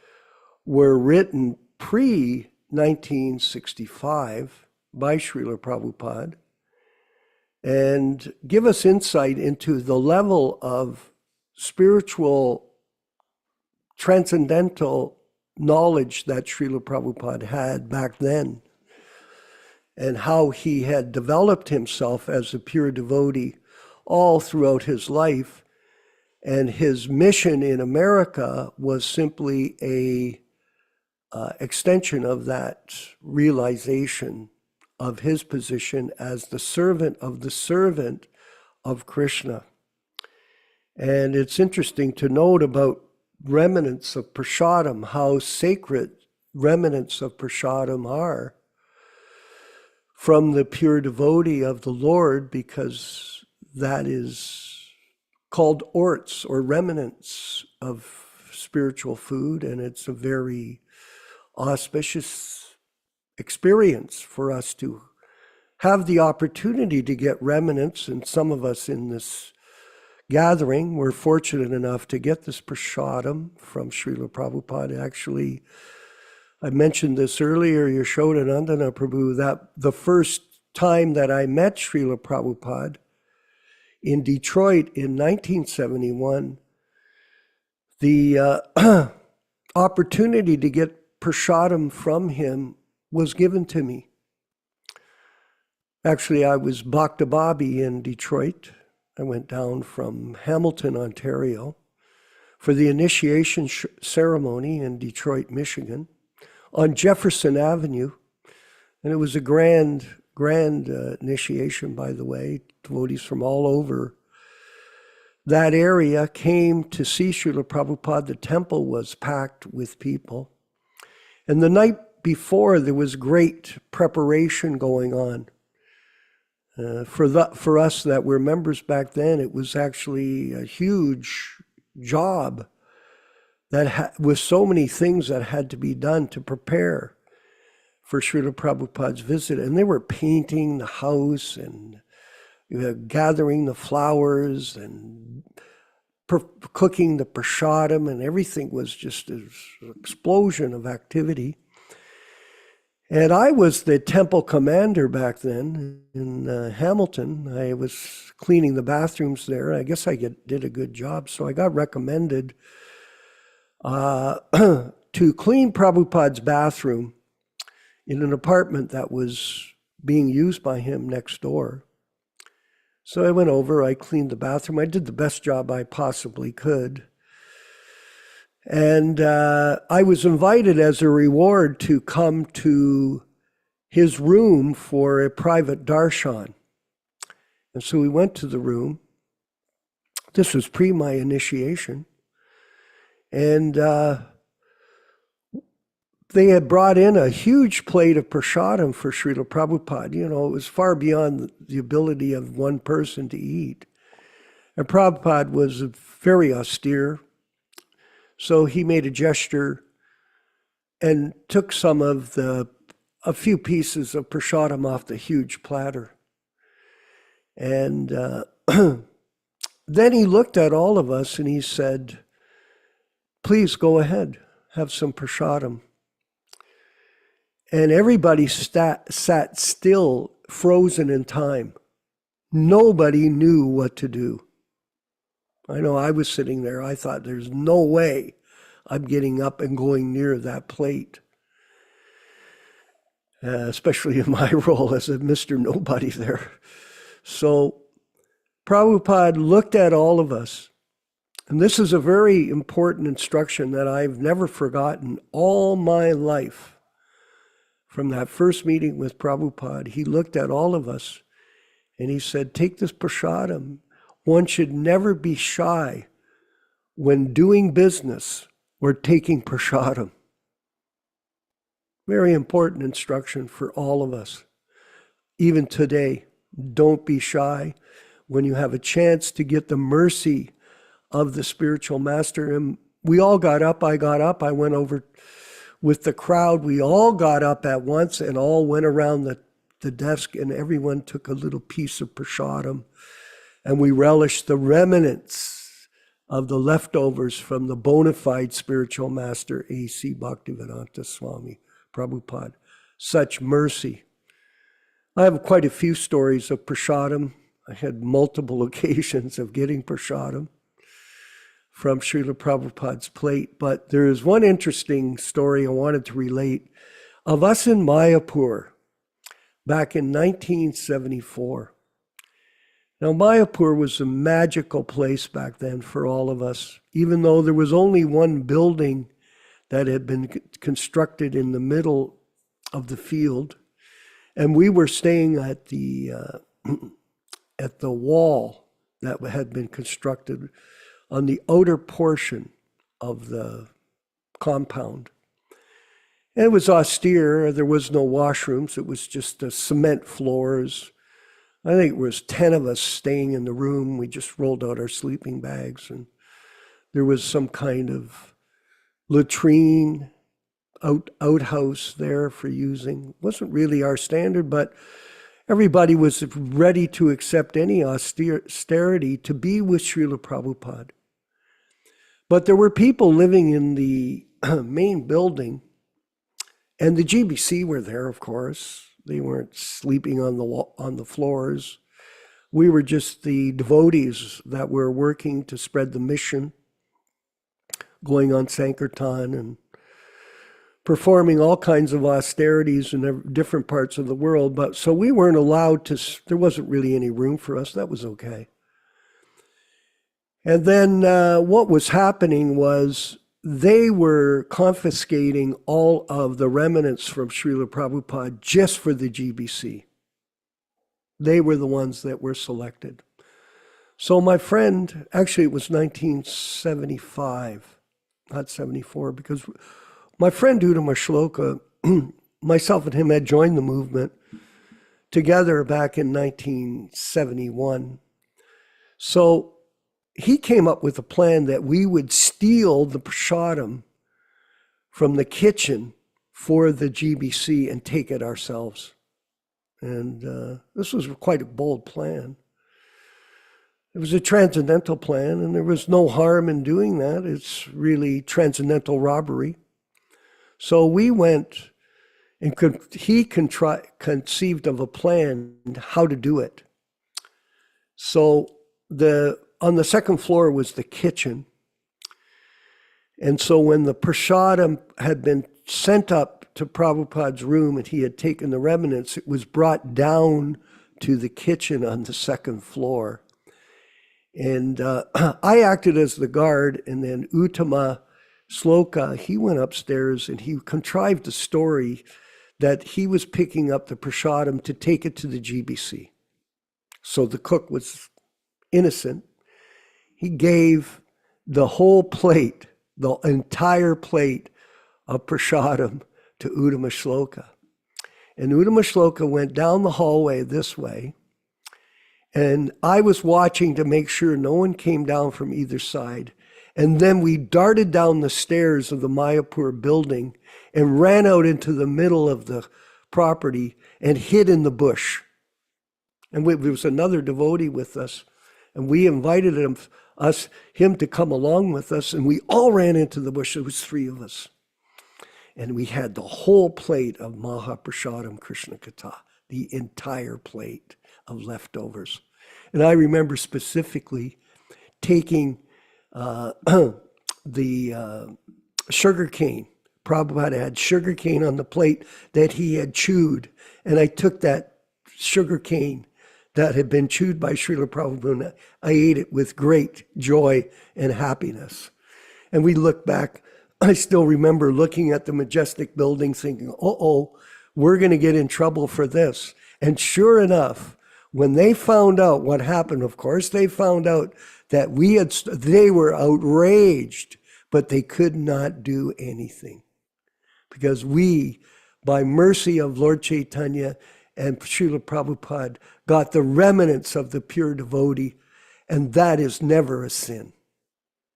were written pre-1965 by Srila Prabhupada, and give us insight into the level of spiritual, transcendental knowledge that Srila Prabhupada had back then, and how he had developed himself as a pure devotee all throughout his life. And his mission in America was simply a extension of that realization of his position as the servant of Krishna. And it's interesting to note about remnants of prasadam, how sacred remnants of prasadam are from the pure devotee of the Lord, because that is called orts or remnants of spiritual food, and it's a very auspicious experience for us to have the opportunity to get remnants. And some of us in this gathering were fortunate enough to get this prasadam from Srila Prabhupada. Actually, I mentioned this earlier, Yashodanandana Prabhu, that the first time that I met Srila Prabhupada in Detroit in 1971, the opportunity to get prasadam from him was given to me. Actually, I was Bhakta Bobby in Detroit. I went down from Hamilton, Ontario, for the initiation ceremony in Detroit, Michigan, on Jefferson Avenue. And it was a grand initiation, by the way. Devotees from all over that area came to see Srila Prabhupada. The temple was packed with people. And the night before, there was great preparation going on. For us that were members back then, it was actually a huge job with so many things that had to be done to prepare for Srila Prabhupada's visit. And they were painting the house and gathering the flowers and cooking the prasadam, and everything was just an explosion of activity. And I was the temple commander back then in Hamilton. I was cleaning the bathrooms there. I guess I did a good job. So I got recommended to clean Prabhupada's bathroom in an apartment that was being used by him next door. So I went over, I cleaned the bathroom. I did the best job I possibly could. And I was invited as a reward to come to his room for a private darshan. And so we went to the room. This was pre my initiation. And they had brought in a huge plate of prasadam for Srila Prabhupada. You know, it was far beyond the ability of one person to eat. And Prabhupada was very austere. So he made a gesture and took a few pieces of prasadam off the huge platter. And then he looked at all of us and he said, "Please go ahead, have some prasadam." And everybody sat still, frozen in time. Nobody knew what to do. I know I was sitting there. I thought, there's no way I'm getting up and going near that plate, especially in my role as a Mr. Nobody there. So Prabhupada looked at all of us. And this is a very important instruction that I've never forgotten all my life. From that first meeting with Prabhupada, he looked at all of us and he said, "Take this prasadam. One should never be shy when doing business or taking prasadam." Very important instruction for all of us. Even today, don't be shy when you have a chance to get the mercy of the spiritual master. And we all got up. I got up. I went over with the crowd. We all got up at once and all went around the desk, and everyone took a little piece of prasadam. And we relished the remnants of the leftovers from the bona fide spiritual master, A.C. Bhaktivedanta Swami Prabhupada. Such mercy. I have quite a few stories of prasadam. I had multiple occasions of getting prasadam from Srila Prabhupada's plate. But there is one interesting story I wanted to relate of us in Mayapur back in 1974. Now, Mayapur was a magical place back then for all of us, even though there was only one building that had been constructed in the middle of the field. And we were staying at the wall that had been constructed on the outer portion of the compound. And it was austere. There was no washrooms. It was just cement floors. I think it was 10 of us staying in the room. We just rolled out our sleeping bags, and there was some kind of latrine, outhouse there for using. It wasn't really our standard, but everybody was ready to accept any austerity to be with Srila Prabhupada. But there were people living in the main building, and the GBC were there, of course. They weren't sleeping on the floors. We were just the devotees that were working to spread the mission, going on Sankirtan and performing all kinds of austerities in different parts of the world. But so we weren't allowed to, there wasn't really any room for us. That was okay. And then what was happening was they were confiscating all of the remnants from Srila Prabhupada just for the GBC. They were the ones that were selected. So my friend, actually it was 1975, not 74, because my friend Uttama Shloka, myself and him had joined the movement together back in 1971. So he came up with a plan that we would steal the prasadam from the kitchen for the GBC and take it ourselves. And this was quite a bold plan. It was a transcendental plan, and there was no harm in doing that. It's really transcendental robbery. So we went, and he conceived of a plan how to do it. So on the second floor was the kitchen. And so when the prasadam had been sent up to Prabhupada's room and he had taken the remnants, it was brought down to the kitchen on the second floor. And I acted as the guard, and then Uttama Shloka, he went upstairs and he contrived a story that he was picking up the prasadam to take it to the GBC. So the cook was innocent. He gave the whole plate, the entire plate of prasadam to Uttama Shloka. And Uttama Shloka went down the hallway this way, and I was watching to make sure no one came down from either side. And then we darted down the stairs of the Mayapur building and ran out into the middle of the property and hid in the bush. And there was another devotee with us, and we invited him to come along with us, and we all ran into the bush. There was 3 of us. And we had the whole plate of Mahaprasadam Krishna Katha, the entire plate of leftovers. And I remember specifically taking the sugar cane. Prabhupada had sugar cane on the plate that he had chewed. And I took that sugar cane that had been chewed by Srila Prabhupada. I ate it with great joy and happiness. And we looked back. I still remember looking at the majestic building thinking, we're going to get in trouble for this. And sure enough, when they found out what happened, of course, they found out that they were outraged, but they could not do anything. Because we, by mercy of Lord Chaitanya and Srila Prabhupada, got the remnants of the pure devotee, and that is never a sin.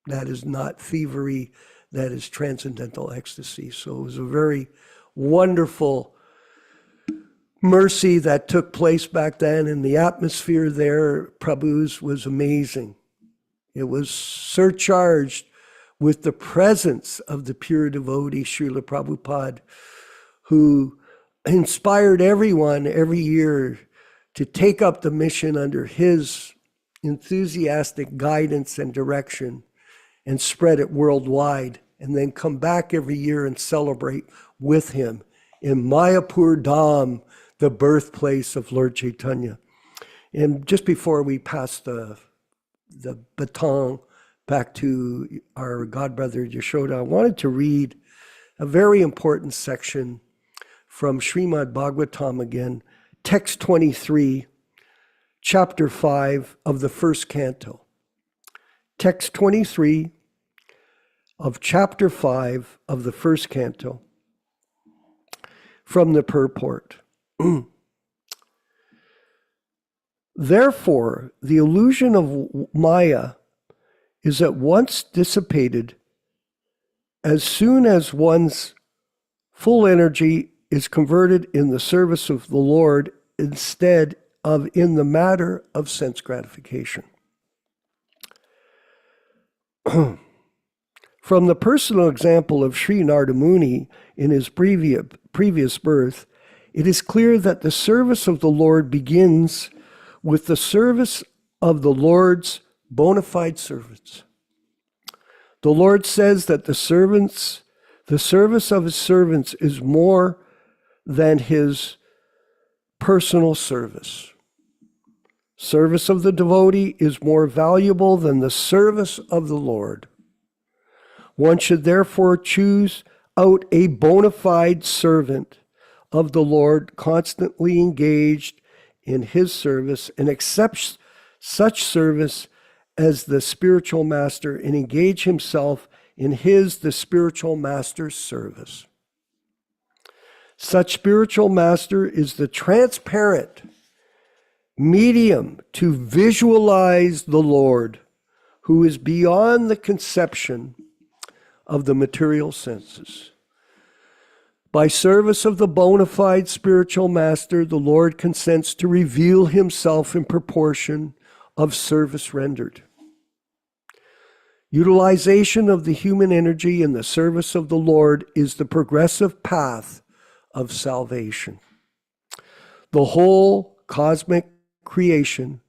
That is not thievery. That is transcendental ecstasy. So it was a very wonderful mercy that took place back then, and the atmosphere there, Prabhu's, was amazing. It was surcharged with the presence of the pure devotee, Srila Prabhupada, who inspired everyone every year to take up the mission under his enthusiastic guidance and direction and spread it worldwide, and then come back every year and celebrate with him in Mayapur Dham, the birthplace of Lord Chaitanya. And just before we pass the baton back to our godbrother Yashoda, I wanted to read a very important section from Srimad Bhagavatam again, text 23, chapter 5 of the first canto. Text 23 of chapter 5 of the first canto, from the purport. Therefore, the illusion of Maya is at once dissipated as soon as one's full energy is converted in the service of the Lord instead of in the matter of sense gratification. From the personal example of Sri Nārada Muni in his previous birth, it is clear that the service of the Lord begins with the service of the Lord's bona fide servants. The Lord says that the servants The service of his servants is more than his personal service. Service of the devotee is more valuable than the service of the Lord. One should therefore choose out a bona fide servant of the Lord, constantly engaged in his service, and accept such service as the spiritual master, and engage himself in his, the spiritual master's service. Such spiritual master is the transparent medium to visualize the Lord, who is beyond the conception of the material senses. By service of the bona fide spiritual master, the Lord consents to reveal himself in proportion of service rendered. Utilization of the human energy in the service of the Lord is the progressive path of salvation. The whole cosmic creation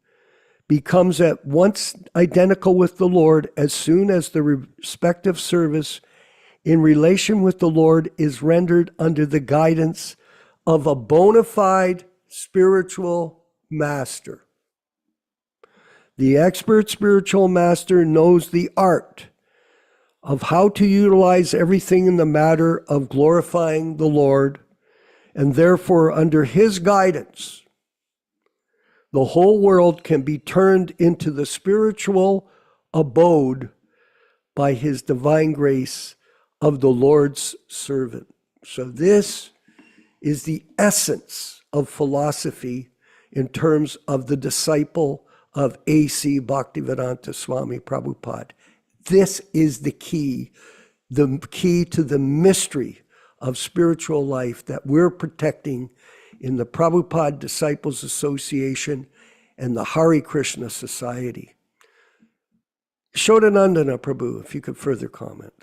becomes at once identical with the Lord as soon as the respective service in relation with the Lord is rendered under the guidance of a bona fide spiritual master. The expert spiritual master knows the art of how to utilize everything in the matter of glorifying the Lord, and therefore under his guidance, the whole world can be turned into the spiritual abode by his divine grace of the Lord's servant. So this is the essence of philosophy in terms of the disciple of A.C. Bhaktivedanta Swami Prabhupada. This is the key to the mystery of spiritual life that we're protecting in the Prabhupada Disciples Association and the Hare Krishna Society. Shodanandana Prabhu, if you could further comment.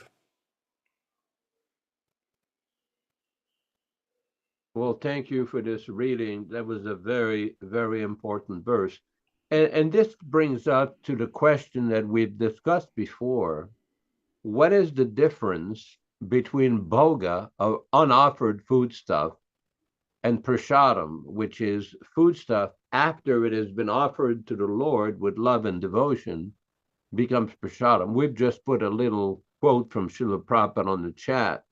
Well, thank you for this reading. That was a very, very important verse. And this brings us to the question that we've discussed before. What is the difference between bhoga, or unoffered foodstuff, and prasadam, which is foodstuff after it has been offered to the Lord with love and devotion, becomes prasadam? We've just put a little quote from Srila Prabhupada on the chat,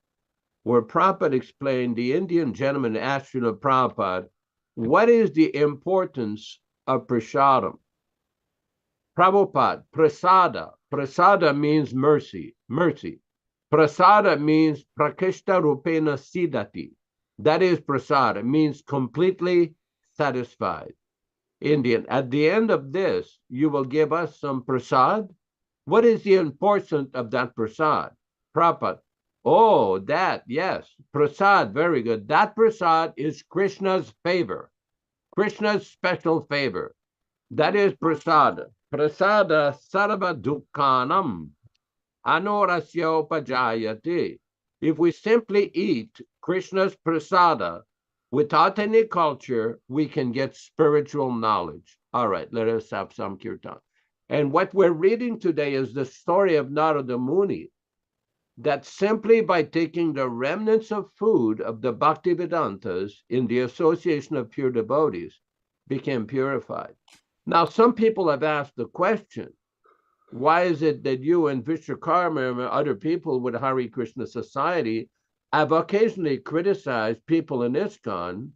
where Prabhupada explained, the Indian gentleman asked Srila Prabhupada, what is the importance of prasadam? Prabhupada, prasada means mercy. Prasada means prakishta rupena siddhati. That is prasada, means completely satisfied. Indian, at the end of this, you will give us some prasad. What is the importance of that prasad? Prabhupada, oh, that, yes, prasad, very good. That prasad is Krishna's favor, Krishna's special favor. That is prasada. Prasada sarva dukkhanam anorasya upajayate. If we simply eat Krishna's prasada without any culture, we can get spiritual knowledge. All right, let us have some kirtan. And what we're reading today is the story of Nārada Muni, that simply by taking the remnants of food of the Bhaktivedantas in the association of pure devotees, became purified. Now, some people have asked the question, why is it that you and Vishwakarma and other people with Hare Krishna Society have occasionally criticized people in ISKCON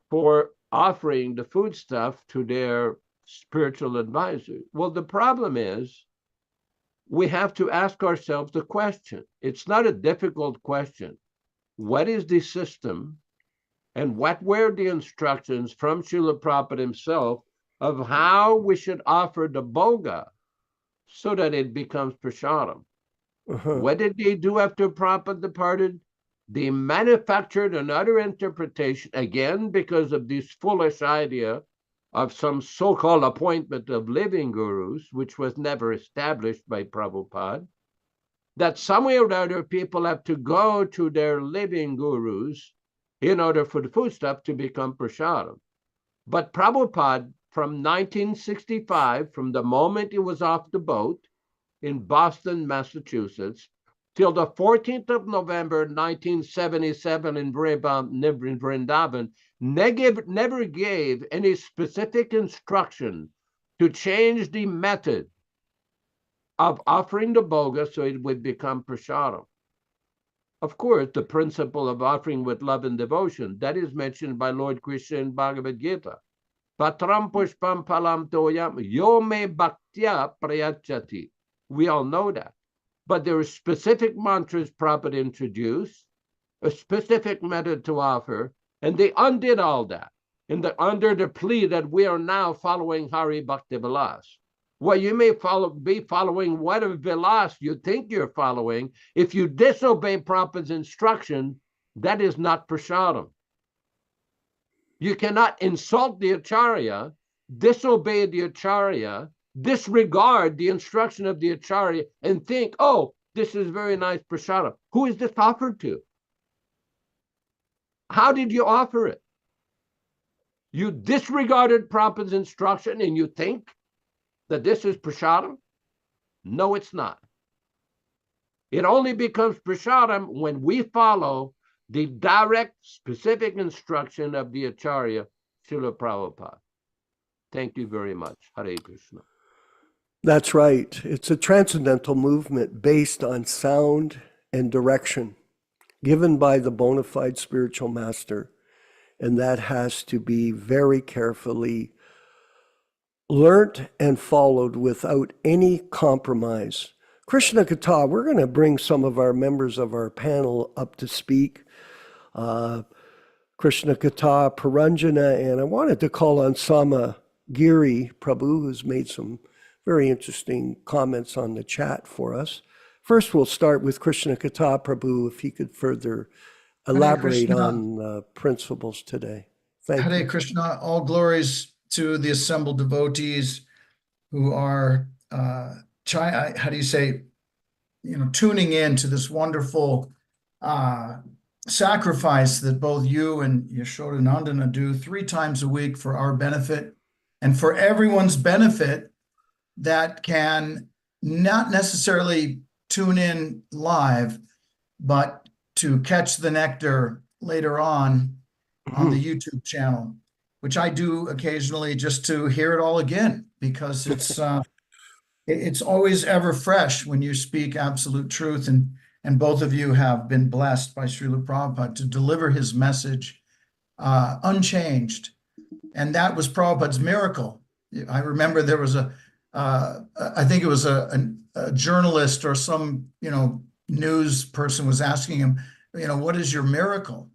for offering the foodstuff to their spiritual advisors? Well, the problem is, we have to ask ourselves the question. It's not a difficult question. What is the system, and what were the instructions from Srila Prabhupada himself of how we should offer the bhoga so that it becomes prasadam? What did they do after Prabhupada departed? They manufactured another interpretation, again, because of this foolish idea of some so-called appointment of living gurus, which was never established by Prabhupada, that somewhere or other people have to go to their living gurus in order for the foodstuff to become prasadam. But Prabhupada, from 1965, from the moment he was off the boat in Boston, Massachusetts, till the 14th of November, 1977 in Vrindavan, never gave any specific instruction to change the method of offering the bhoga so it would become prasadam. Of course, the principle of offering with love and devotion, that is mentioned by Lord Krishna in Bhagavad Gita. Patram pushpam palam toyam yo me bhaktya prayachati. We all know that. But there are specific mantras Prabhupada introduced, a specific method to offer, and they undid all that under the plea that we are now following Hari Bhakti Vilas. Well, you may be following whatever Vilas you think you're following. If you disobey Prabhupada's instruction, that is not prasadam. You cannot insult the Acharya, disobey the Acharya, disregard the instruction of the Acharya, and think, oh, this is very nice prasadam. Who is this offered to? How did you offer it? You disregarded Prabhupada's instruction and you think that this is prasadam? No, it's not. It only becomes prasadam when we follow the direct, specific instruction of the Acharya, Srila Prabhupada. Thank you very much. Hare Krishna. That's right. It's a transcendental movement based on sound and direction given by the bona fide spiritual master. And that has to be very carefully learnt and followed without any compromise. Krishna Katha, we're going to bring some of our members of our panel up to speak. Krishna Katha, Paranjana, and I wanted to call on Sama Giri Prabhu, who's made some very interesting comments on the chat for us. First, we'll start with Krishna Katha Prabhu, if he could further elaborate on the principles today. Thank you. Hare Krishna, all glories to the assembled devotees who are, tuning in to this wonderful sacrifice that both you and Yashodanandana do 3 times a week for our benefit and for everyone's benefit that can not necessarily tune in live, but to catch the nectar later on the YouTube channel, which I do occasionally just to hear it all again, because it's always ever fresh when you speak absolute truth. And both of you have been blessed by Srila Prabhupada to deliver his message unchanged. And that was Prabhupada's miracle. I remember there was I think it was a journalist or some, news person was asking him, what is your miracle?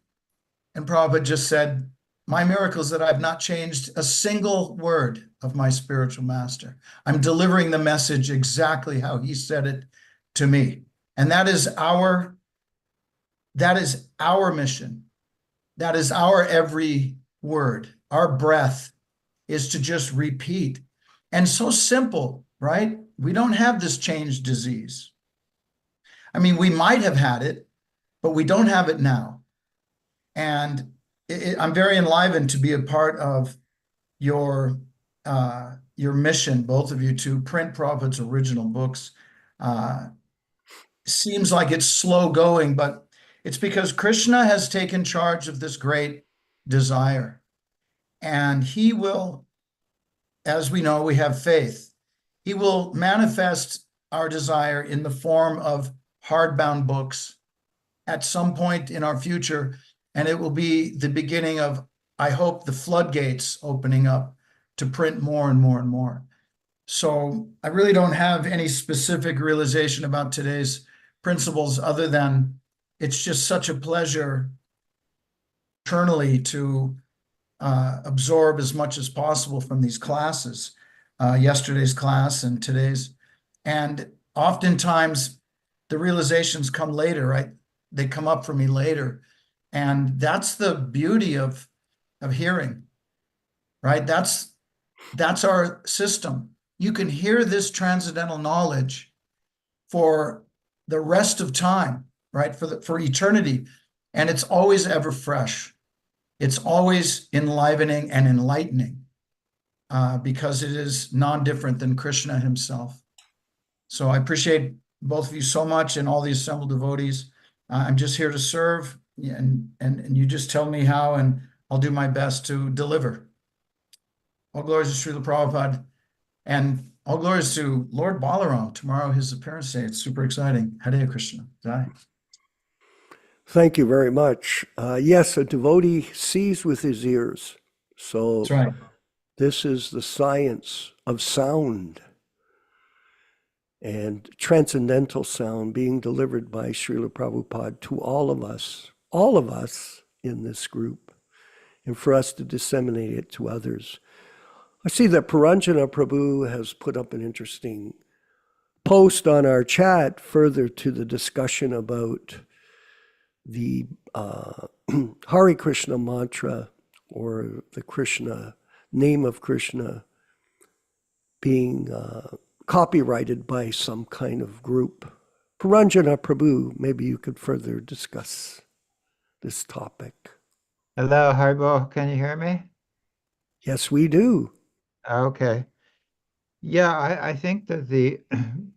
And Prabhupada just said, my miracle is that I've not changed a single word of my spiritual master. I'm delivering the message exactly how he said it to me. And that is our mission. That is our every word. Our breath is to just repeat. And so simple, right? We don't have this change disease. I mean, we might have had it, but we don't have it now. And I'm very enlivened to be a part of your mission, both of you, to print Prabhupada's original books. Seems like it's slow going, but it's because Krishna has taken charge of this great desire. And he will, as we know, we have faith. He will manifest our desire in the form of hardbound books at some point in our future. And it will be the beginning of, I hope, the floodgates opening up to print more and more and more. So I really don't have any specific realization about today's principles other than it's just such a pleasure eternally to absorb as much as possible from these classes, yesterday's class and today's. And oftentimes the realizations come later, right? They come up for me later. And that's the beauty of hearing, right? That's our system. You can hear this transcendental knowledge for the rest of time, right? For eternity. And it's always ever fresh. It's always enlivening and enlightening because it is non-different than Krishna himself. So I appreciate both of you so much and all the assembled devotees. I'm just here to serve, and you just tell me how, and I'll do my best to deliver. All glories to Srila Prabhupada, and all glories to Lord Balaram. Tomorrow, his appearance day. It's super exciting. Hare Krishna. Jai. Thank you very much. Yes, a devotee sees with his ears. So That's right. this is the science of sound and transcendental sound being delivered by Srila Prabhupada to all of us in this group, and for us to disseminate it to others. I see that Paranjana Prabhu has put up an interesting post on our chat further to the discussion about the Hare Krishna mantra, or the Krishna name of Krishna, being copyrighted by some kind of group. Paranjana Prabhu, maybe you could further discuss this topic. Hello, Haribo. Can you hear me? Yes, we do. Okay. Yeah, I think that the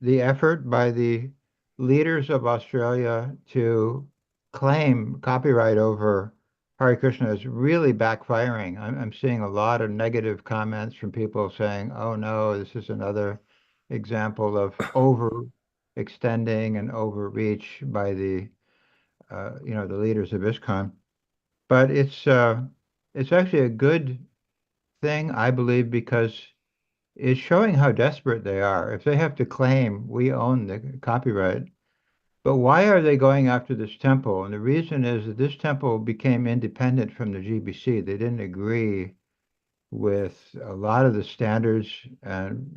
the effort by the leaders of Australia to claim copyright over Hare Krishna is really backfiring. I'm seeing a lot of negative comments from people saying, "Oh no, this is another example of overextending and overreach by the the leaders of ISKCON." But it's actually a good thing, I believe, because it's showing how desperate they are. If they have to claim we own the copyright, but why are they going after this temple? And the reason is that this temple became independent from the GBC. They didn't agree with a lot of the standards, and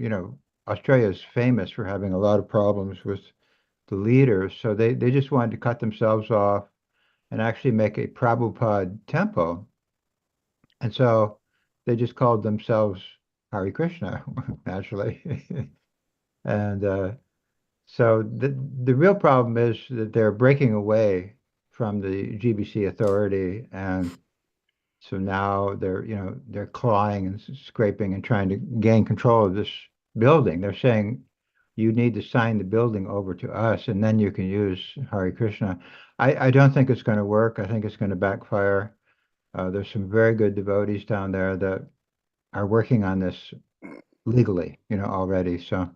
Australia is famous for having a lot of problems with the leaders. So they just wanted to cut themselves off and actually make a Prabhupada temple. And so they just called themselves Hare Krishna, naturally. And so the real problem is that they're breaking away from the GBC authority, and so now they're clawing and scraping and trying to gain control of this building. They're saying you need to sign the building over to us, and then you can use Hare Krishna. I don't think it's going to work. I think it's going to backfire. There's some very good devotees down there that are working on this legally, already. So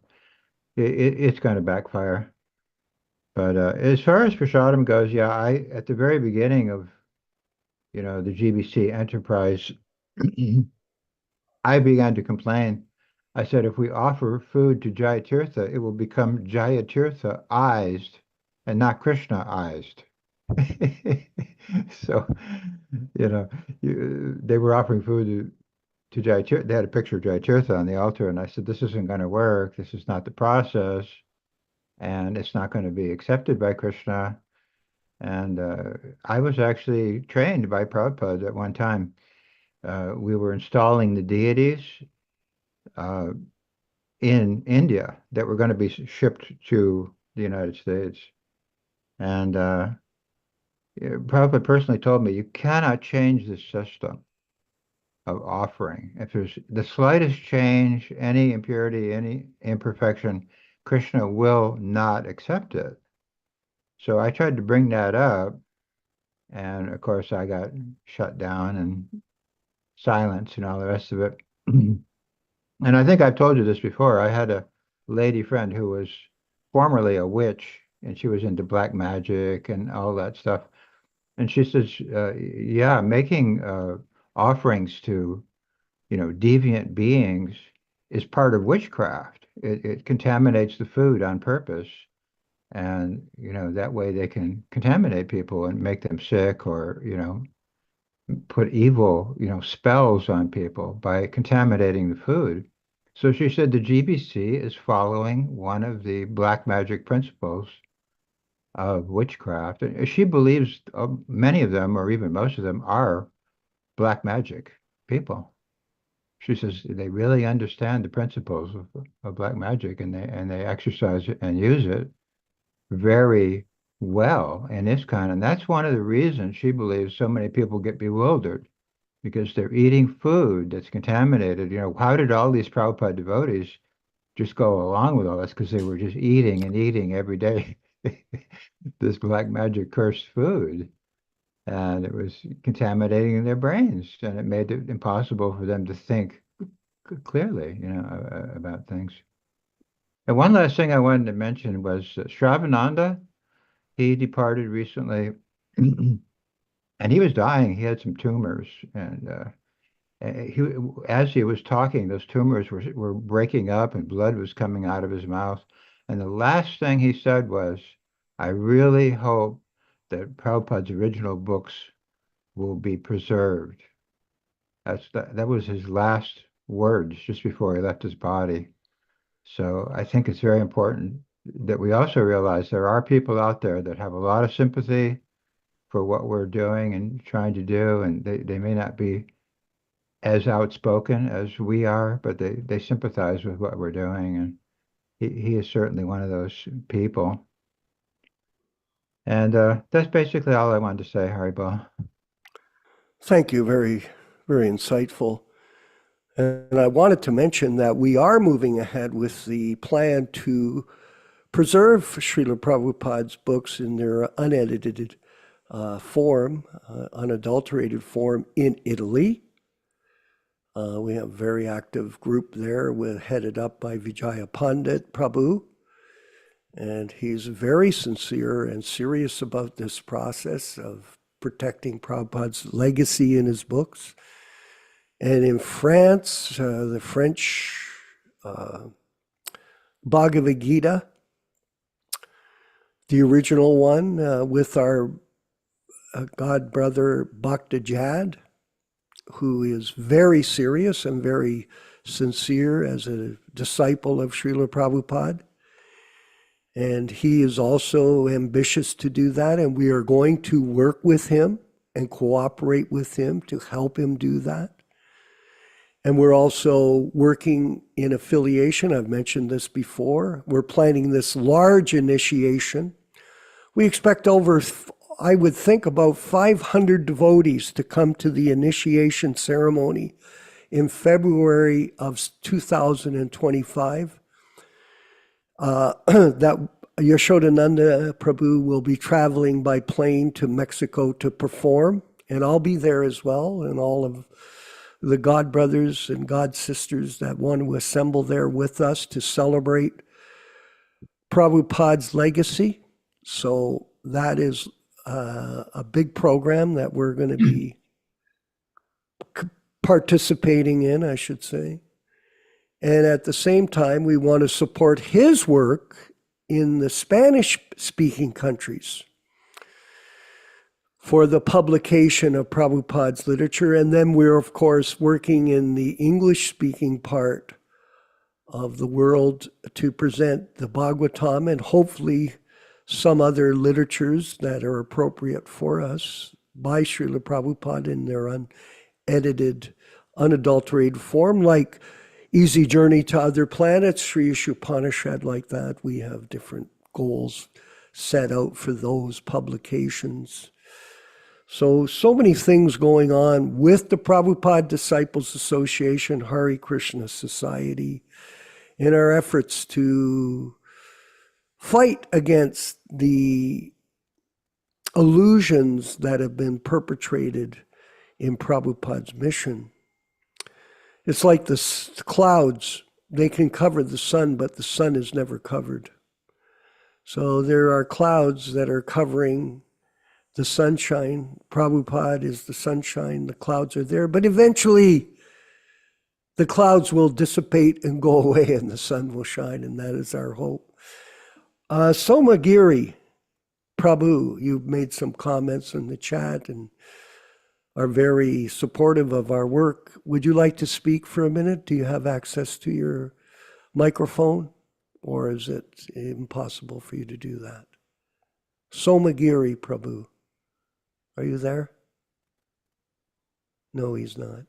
it's going to backfire. But as far as Prasadam goes, yeah, at the very beginning of, the GBC enterprise, I began to complain. I said, if we offer food to Jayatirtha, it will become Jayatirtha-ized and not Krishna-ized. So, they were offering food to Jayatirtha. They had a picture of Jayatirtha on the altar, and I said, this isn't going to work. This is not the process, and it's not going to be accepted by Krishna. And I was actually trained by Prabhupada at one time. We were installing the deities in India that were going to be shipped to the United States. And Prabhupada personally told me, you cannot change the system of offering. If there's the slightest change, any impurity, any imperfection, Krishna will not accept it. So I tried to bring that up, and of course I got shut down and silenced and all the rest of it. And I think I've told you this before. I had a lady friend who was formerly a witch, and she was into black magic and all that stuff. And she says, yeah, making offerings to, deviant beings is part of witchcraft. It contaminates the food on purpose. And, that way they can contaminate people and make them sick, or, put evil, spells on people by contaminating the food. So she said the GBC is following one of the black magic principles of witchcraft. And she believes many of them, or even most of them, are black magic people. She says they really understand the principles of black magic, and they exercise it and use it very well in ISKCON. And that's one of the reasons she believes so many people get bewildered, because they're eating food that's contaminated. How did all these Prabhupada devotees just go along with all this because they were just eating and eating every day this black magic cursed food. And it was contaminating their brains, and it made it impossible for them to think clearly, about things. And one last thing I wanted to mention was Shravananda. He departed recently, and he was dying. He had some tumors, and as he was talking, those tumors were breaking up, and blood was coming out of his mouth. And the last thing he said was, "I really hope that Prabhupada's original books will be preserved." That was his last words just before he left his body. So I think it's very important that we also realize there are people out there that have a lot of sympathy for what we're doing and trying to do, and they may not be as outspoken as we are, but they sympathize with what we're doing, and he is certainly one of those people. And that's basically all I wanted to say, Haribol. Thank you. Very, very insightful. And I wanted to mention that we are moving ahead with the plan to preserve Srila Prabhupada's books in their unedited form, unadulterated form in Italy. We have a very active group there headed up by Vijaya Pandit Prabhu. And he's very sincere and serious about this process of protecting Prabhupada's legacy in his books. And in France, the French Bhagavad Gita, the original one, with our god brother Bhakta Jad, who is very serious and very sincere as a disciple of Srila Prabhupada. And he is also ambitious to do that, and we are going to work with him and cooperate with him to help him do that. And we're also working in affiliation. I've mentioned this before. We're planning this large initiation. We expect I would think, about 500 devotees to come to the initiation ceremony in February of 2025. That Yashodananda Prabhu will be traveling by plane to Mexico to perform, and I'll be there as well, and all of the God brothers and God sisters that want to assemble there with us to celebrate Prabhupada's legacy. So that is a big program that we're going to be participating in, I should say. And at the same time, we want to support his work in the Spanish-speaking countries for the publication of Prabhupada's literature. And then we're, of course, working in the English-speaking part of the world to present the Bhagavatam and hopefully some other literatures that are appropriate for us by Srila Prabhupada in their unedited, unadulterated form, like Easy Journey to Other Planets, Sri Upanishad, like that. We have different goals set out for those publications. So many things going on with the Prabhupada Disciples Association, Hare Krishna Society, in our efforts to fight against the illusions that have been perpetrated in Prabhupada's mission. It's like the clouds. They can cover the sun, but the sun is never covered. So there are clouds that are covering the sunshine. Prabhupada is the sunshine. The clouds are there. But eventually, the clouds will dissipate and go away, and the sun will shine, and that is our hope. Somagiri Prabhu, you've made some comments in the chat and are very supportive of our work. Would you like to speak for a minute? Do you have access to your microphone, or is it impossible for you to do that? Somagiri Prabhu, are you there? No, he's not.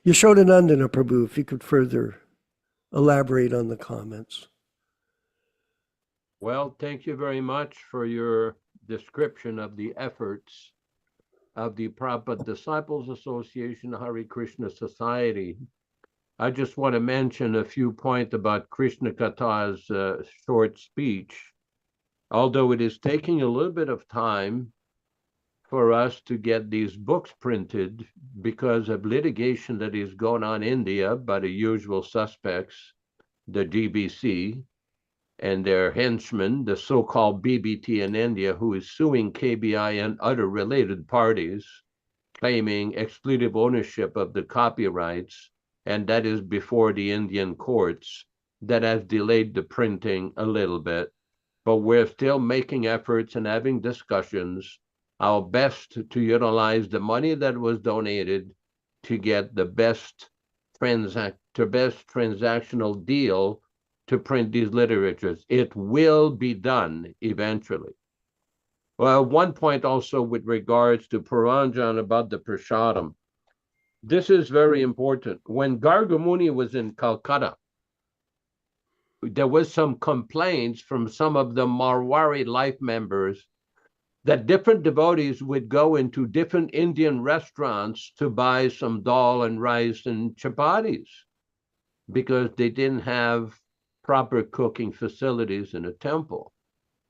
Yashodanandana Prabhu, if you could further elaborate on the comments. Well, thank you very much for your description of the efforts of the Prabhupada Disciples Association, Hare Krishna Society. I just want to mention a few points about Krishna Katha's short speech. Although it is taking a little bit of time for us to get these books printed because of litigation that is going on in India by the usual suspects, the GBC, and their henchmen, the so-called BBT in India, who is suing KBI and other related parties, claiming exclusive ownership of the copyrights, and that is before the Indian courts. That has delayed the printing a little bit, but we're still making efforts and having discussions, our best to utilize the money that was donated to get the best transactional deal to print these literatures. It will be done eventually. Well, one point also with regards to Puranjan about the Prasadam. This is very important. When Gargamuni was in Calcutta, there was some complaints from some of the Marwari life members that different devotees would go into different Indian restaurants to buy some dal and rice and chapatis because they didn't have proper cooking facilities in a temple.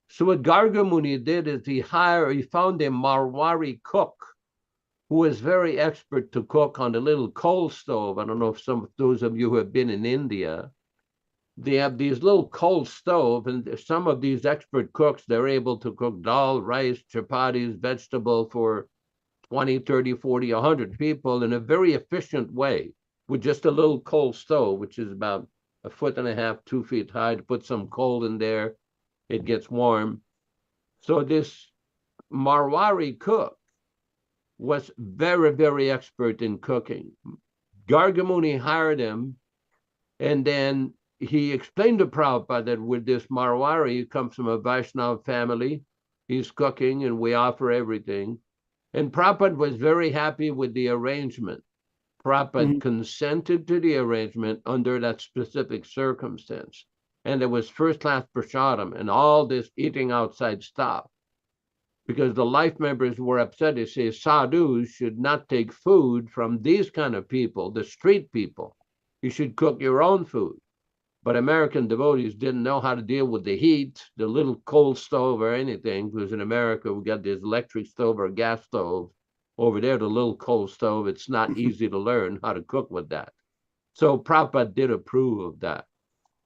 So what Gargamuni did is he found a Marwari cook who was very expert to cook on the little coal stove. I don't know if those of you who have been in India, they have these little coal stove, and some of these expert cooks, they're able to cook dal, rice, chapatis, vegetable for 20, 30, 40, 100 people in a very efficient way with just a little coal stove, which is about 1.5 feet, 2 feet high, to put some coal in there. It gets warm. So this Marwari cook was very, very expert in cooking. Gargamuni hired him, and then he explained to Prabhupada that with this Marwari, he comes from a Vaishnava family, he's cooking, and we offer everything. And Prabhupada was very happy with the arrangement. Prabhupada consented to the arrangement under that specific circumstance. And it was first-class prasadam, and all this eating outside stopped. Because the life members were upset. They say sadhus should not take food from these kind of people, the street people. You should cook your own food. But American devotees didn't know how to deal with the heat, the little coal stove or anything, because in America, we got this electric stove or gas stove. Over there, the little coal stove, it's not easy to learn how to cook with that. So Prabhupada did approve of that.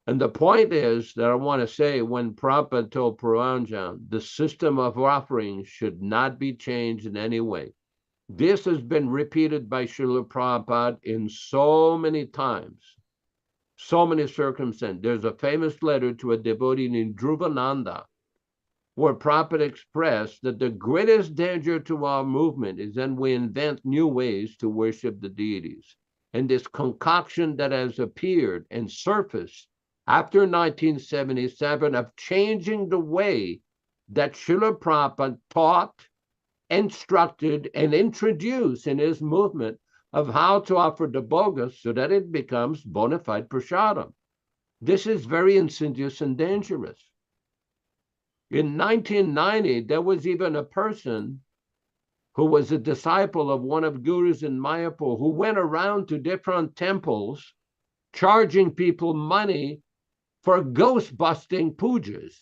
And the point is that I want to say, when Prabhupada told Puranjan, the system of offering should not be changed in any way. This has been repeated by Srila Prabhupada in so many times, so many circumstances. There's a famous letter to a devotee named Dhruvananda, where Prabhupada expressed that the greatest danger to our movement is when we invent new ways to worship the deities. And this concoction that has appeared and surfaced after 1977 of changing the way that Srila Prabhupada taught, instructed, and introduced in his movement of how to offer the bogus so that it becomes bona fide prasadam. This is very insidious and dangerous. In 1990, there was even a person who was a disciple of one of gurus in Mayapur who went around to different temples charging people money for ghost-busting pujas,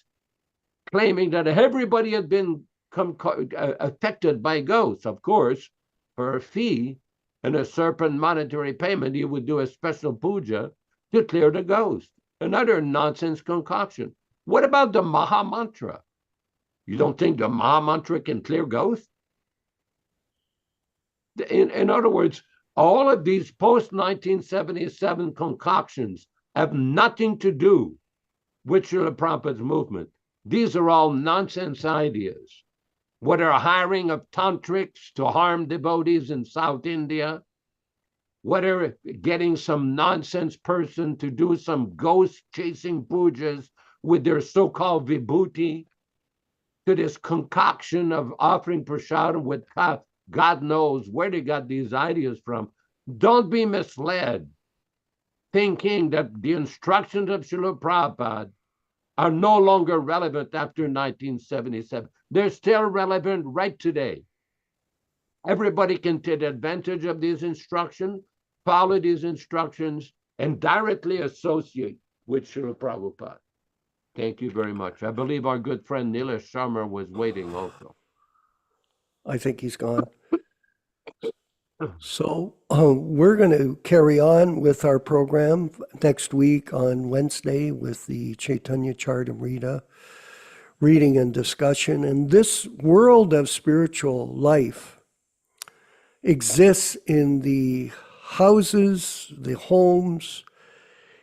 claiming that everybody had been affected by ghosts. Of course, for a fee and a certain monetary payment, he would do a special puja to clear the ghost. Another nonsense concoction. What about the Maha Mantra? You don't think the Maha Mantra can clear ghosts? In other words, all of these post-1977 concoctions have nothing to do with Srila Prabhupada's movement. These are all nonsense ideas. Whether hiring of tantrics to harm devotees in South India, whether getting some nonsense person to do some ghost-chasing pujas with their so-called vibhuti, to this concoction of offering prasadam with God knows where they got these ideas from. Don't be misled, thinking that the instructions of Srila Prabhupada are no longer relevant after 1977. They're still relevant right today. Everybody can take advantage of these instructions, follow these instructions, and directly associate with Srila Prabhupada. Thank you very much. I believe our good friend Nilesh Sharma was waiting also. I think he's gone. So we're going to carry on with our program next week on Wednesday with the Chaitanya Charitamrita reading and discussion. And this world of spiritual life exists in the houses, the homes,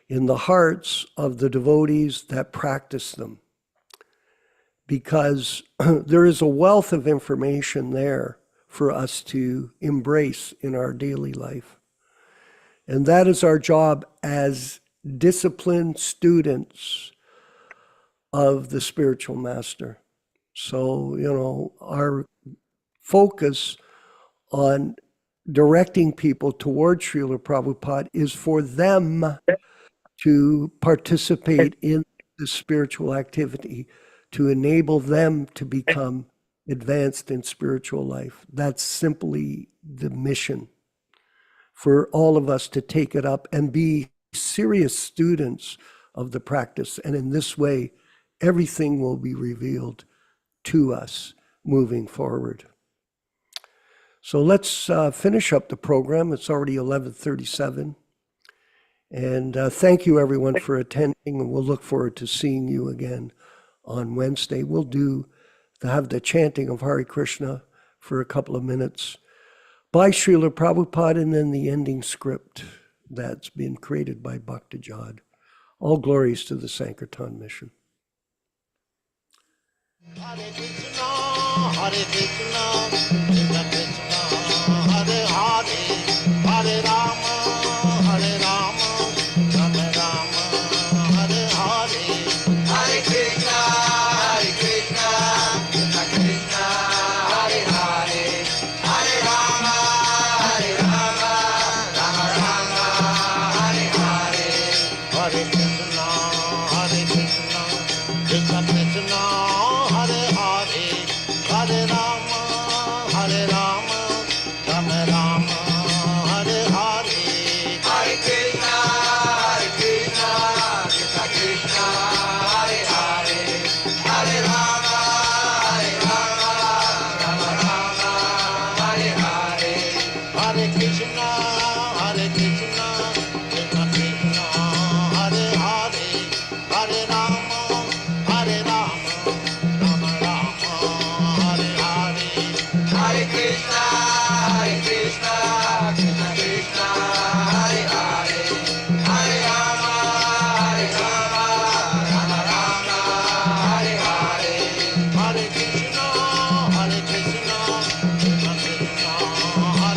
in the hearts of the devotees that practice them. Because there is a wealth of information there for us to embrace in our daily life. And that is our job as disciplined students of the spiritual master. So, our focus on directing people toward Srila Prabhupada is for them to participate in the spiritual activity, to enable them to become advanced in spiritual life. That's simply the mission for all of us to take it up and be serious students of the practice. And in this way, everything will be revealed to us moving forward. So let's finish up the program. It's already 11:37. And thank you, everyone, for attending. And we'll look forward to seeing you again on Wednesday. We'll have the chanting of Hare Krishna for a couple of minutes by Srila Prabhupada, and then the ending script that's been created by Bhakta Jad. All glories to the Sankirtan mission. Hare Krishna, Hare Krishna, Krishna Krishna, Hare Hare, Hare Rama, Hare Rama, Rama Rama, Hare Hare, Hare Krishna, Hare Krishna, Krishna Krishna, Hare Hare, Hare Rama, Hare Rama, Rama Rama, Hare Hare, Hare Krishna, Hare Krishna, Krishna Krishna, Hare Hare, Hare Rama, Hare Rama, Rama Rama, Hare Hare, Hare Krishna, Krishna Krishna, Hare Hare, Hare Rama, Rama Rama, Hare Hare, Hare Krishna, Krishna Krishna, Hare Hare, Hare Rama, Rama Rama, Hare Hare, Hare Krishna, Krishna Krishna, Hare Hare, Hare Rama, Rama Rama, Hare Hare, Hare Krishna, Krishna Krishna, Hare Hare, Hare Rama, Rama Rama, Hare Hare, Hare Krishna, Krishna Krishna, Hare Hare, Hare Rama, Rama Rama, Hare Hare, Hare Krishna, Krishna Krishna, Hare Hare,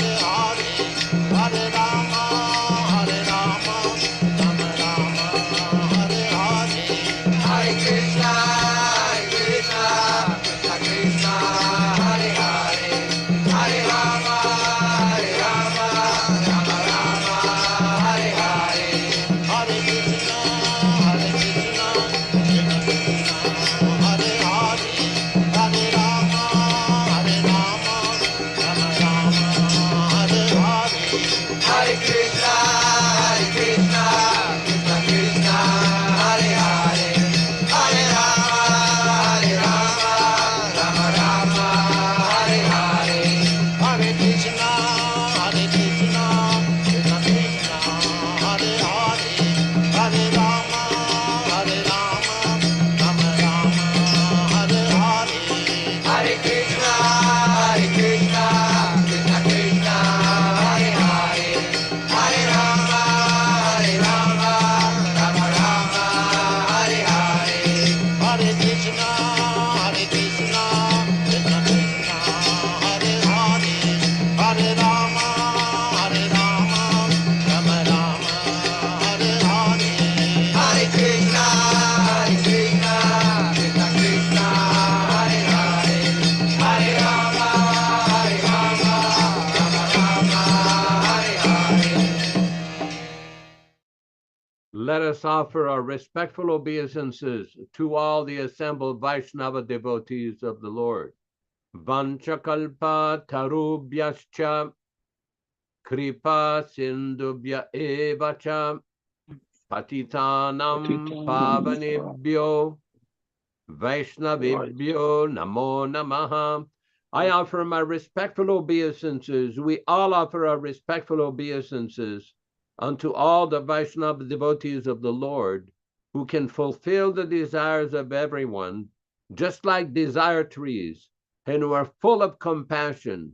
Hare Rama, Rama Rama, Hare Hare, Hare Krishna, Krishna Krishna, Hare Hare, Hare Rama, Rama Rama, Hare Hare, Hare Krishna, Krishna Krishna, Hare Hare, Hare Rama, Rama Rama, Hare Hare, Hare Krishna, Krishna Krishna, Hare Hare, Hare Rama, Rama Rama, Hare Hare, Hare Krishna, Krishna Krishna, Hare Hare, Hare Rama, Rama Rama, Hare Hare, Hare Krishna, Krishna Krishna, Hare Hare, Hare Rama, Rama Rama, Hare Hare. Let us offer our respectful obeisances to all the assembled Vaishnava devotees of the Lord. Vanchakalpa tarubhyascha kripa sindubhya evacha Patitanam Pavanebhyo Vaishnavibhyo Namo Namaha. I offer my respectful obeisances. We all offer our respectful obeisances unto all the Vaishnava devotees of the Lord who can fulfill the desires of everyone, just like desire trees, and who are full of compassion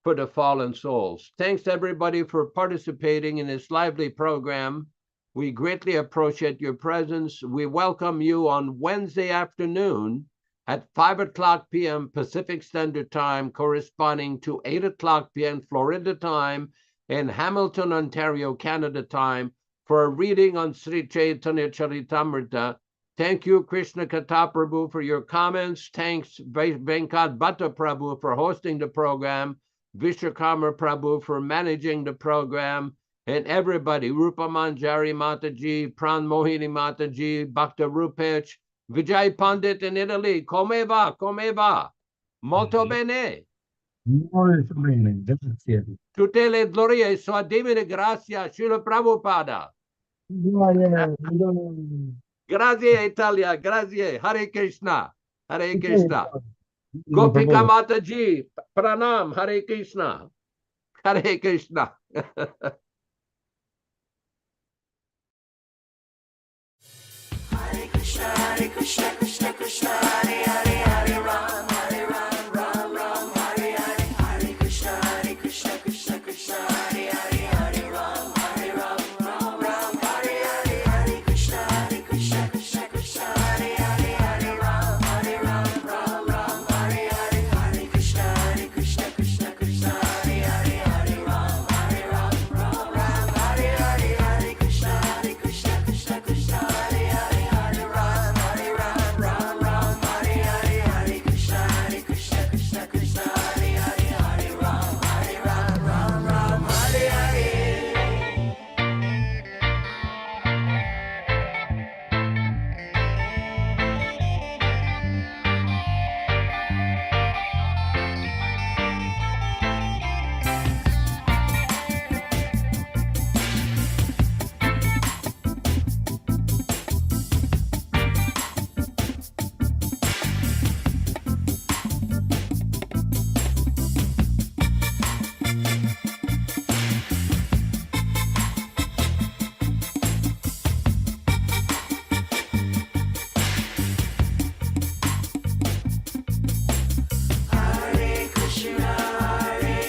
for the fallen souls. Thanks everybody for participating in this lively program. We greatly appreciate your presence. We welcome you on Wednesday afternoon at 5:00 p.m. Pacific Standard Time, corresponding to 8:00 p.m. Florida time and Hamilton, Ontario, Canada time, for a reading on Sri Chaitanya Charitamrita. Thank you, Krishna Kata Prabhu, for your comments. Thanks, Venkat Bhatta Prabhu, for hosting the program, Vishwakarma Prabhu for managing the program, and everybody, Rupa Manjari Mataji, Pran Mohini Mataji, Bhakta Rupech, Vijay Pandit in Italy, come va, molto bene. Molto bene, grazie. Tutte le glorie, sua divina grazia, Srila Prabhupada. Grazie Italia, grazie, Hare Krishna, Hare Krishna. Gopika Mataji, Pranam, Hare Krishna, Hare Krishna. Hare Krishna, Krishna Krishna, Hare Hare, Hare Ram, Ram Ram, Hare Hare. Hare Krishna, Krishna Krishna, Hare Hare, Hare Ram, Ram Ram, Hare Hare. Hare Krishna, Krishna Krishna, Hare Hare, Hare Ram, Ram Hare Hare. Hare Krishna, Krishna Krishna, Hare Hare, Hare Ram, Ram Hare Hare. Hare Krishna, Krishna Krishna, Hare Hare, Hare Ram, Ram Hare Hare. Hare Krishna, Krishna Krishna, Hare Hare, Hare Ram, Ram Hare Hare. Hare Krishna, Krishna Krishna, Hare Hare, Hare Rama, Rama Hare Hare. Hare Krishna, Krishna, Hare Hare, Hare Ram, Ram Hare Hare. Hare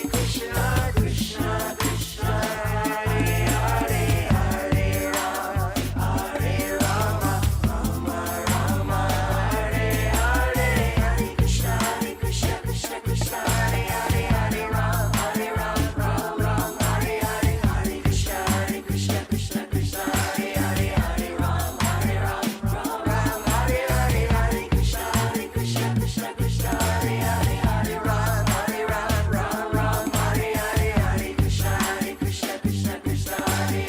Krishna, Krishna, Hare Hare, Hare Ram, Ram Hare Hare. Hare Krishna, Krishna, Hare Hare, Hare Ram, Ram Hare Hare. Hare Krishna, Krishna, Hare Hare, Hare Ram, Ram Hare Hare.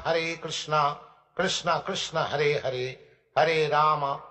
Hare Krishna, Krishna Krishna, Hare Hare, Hare Rama,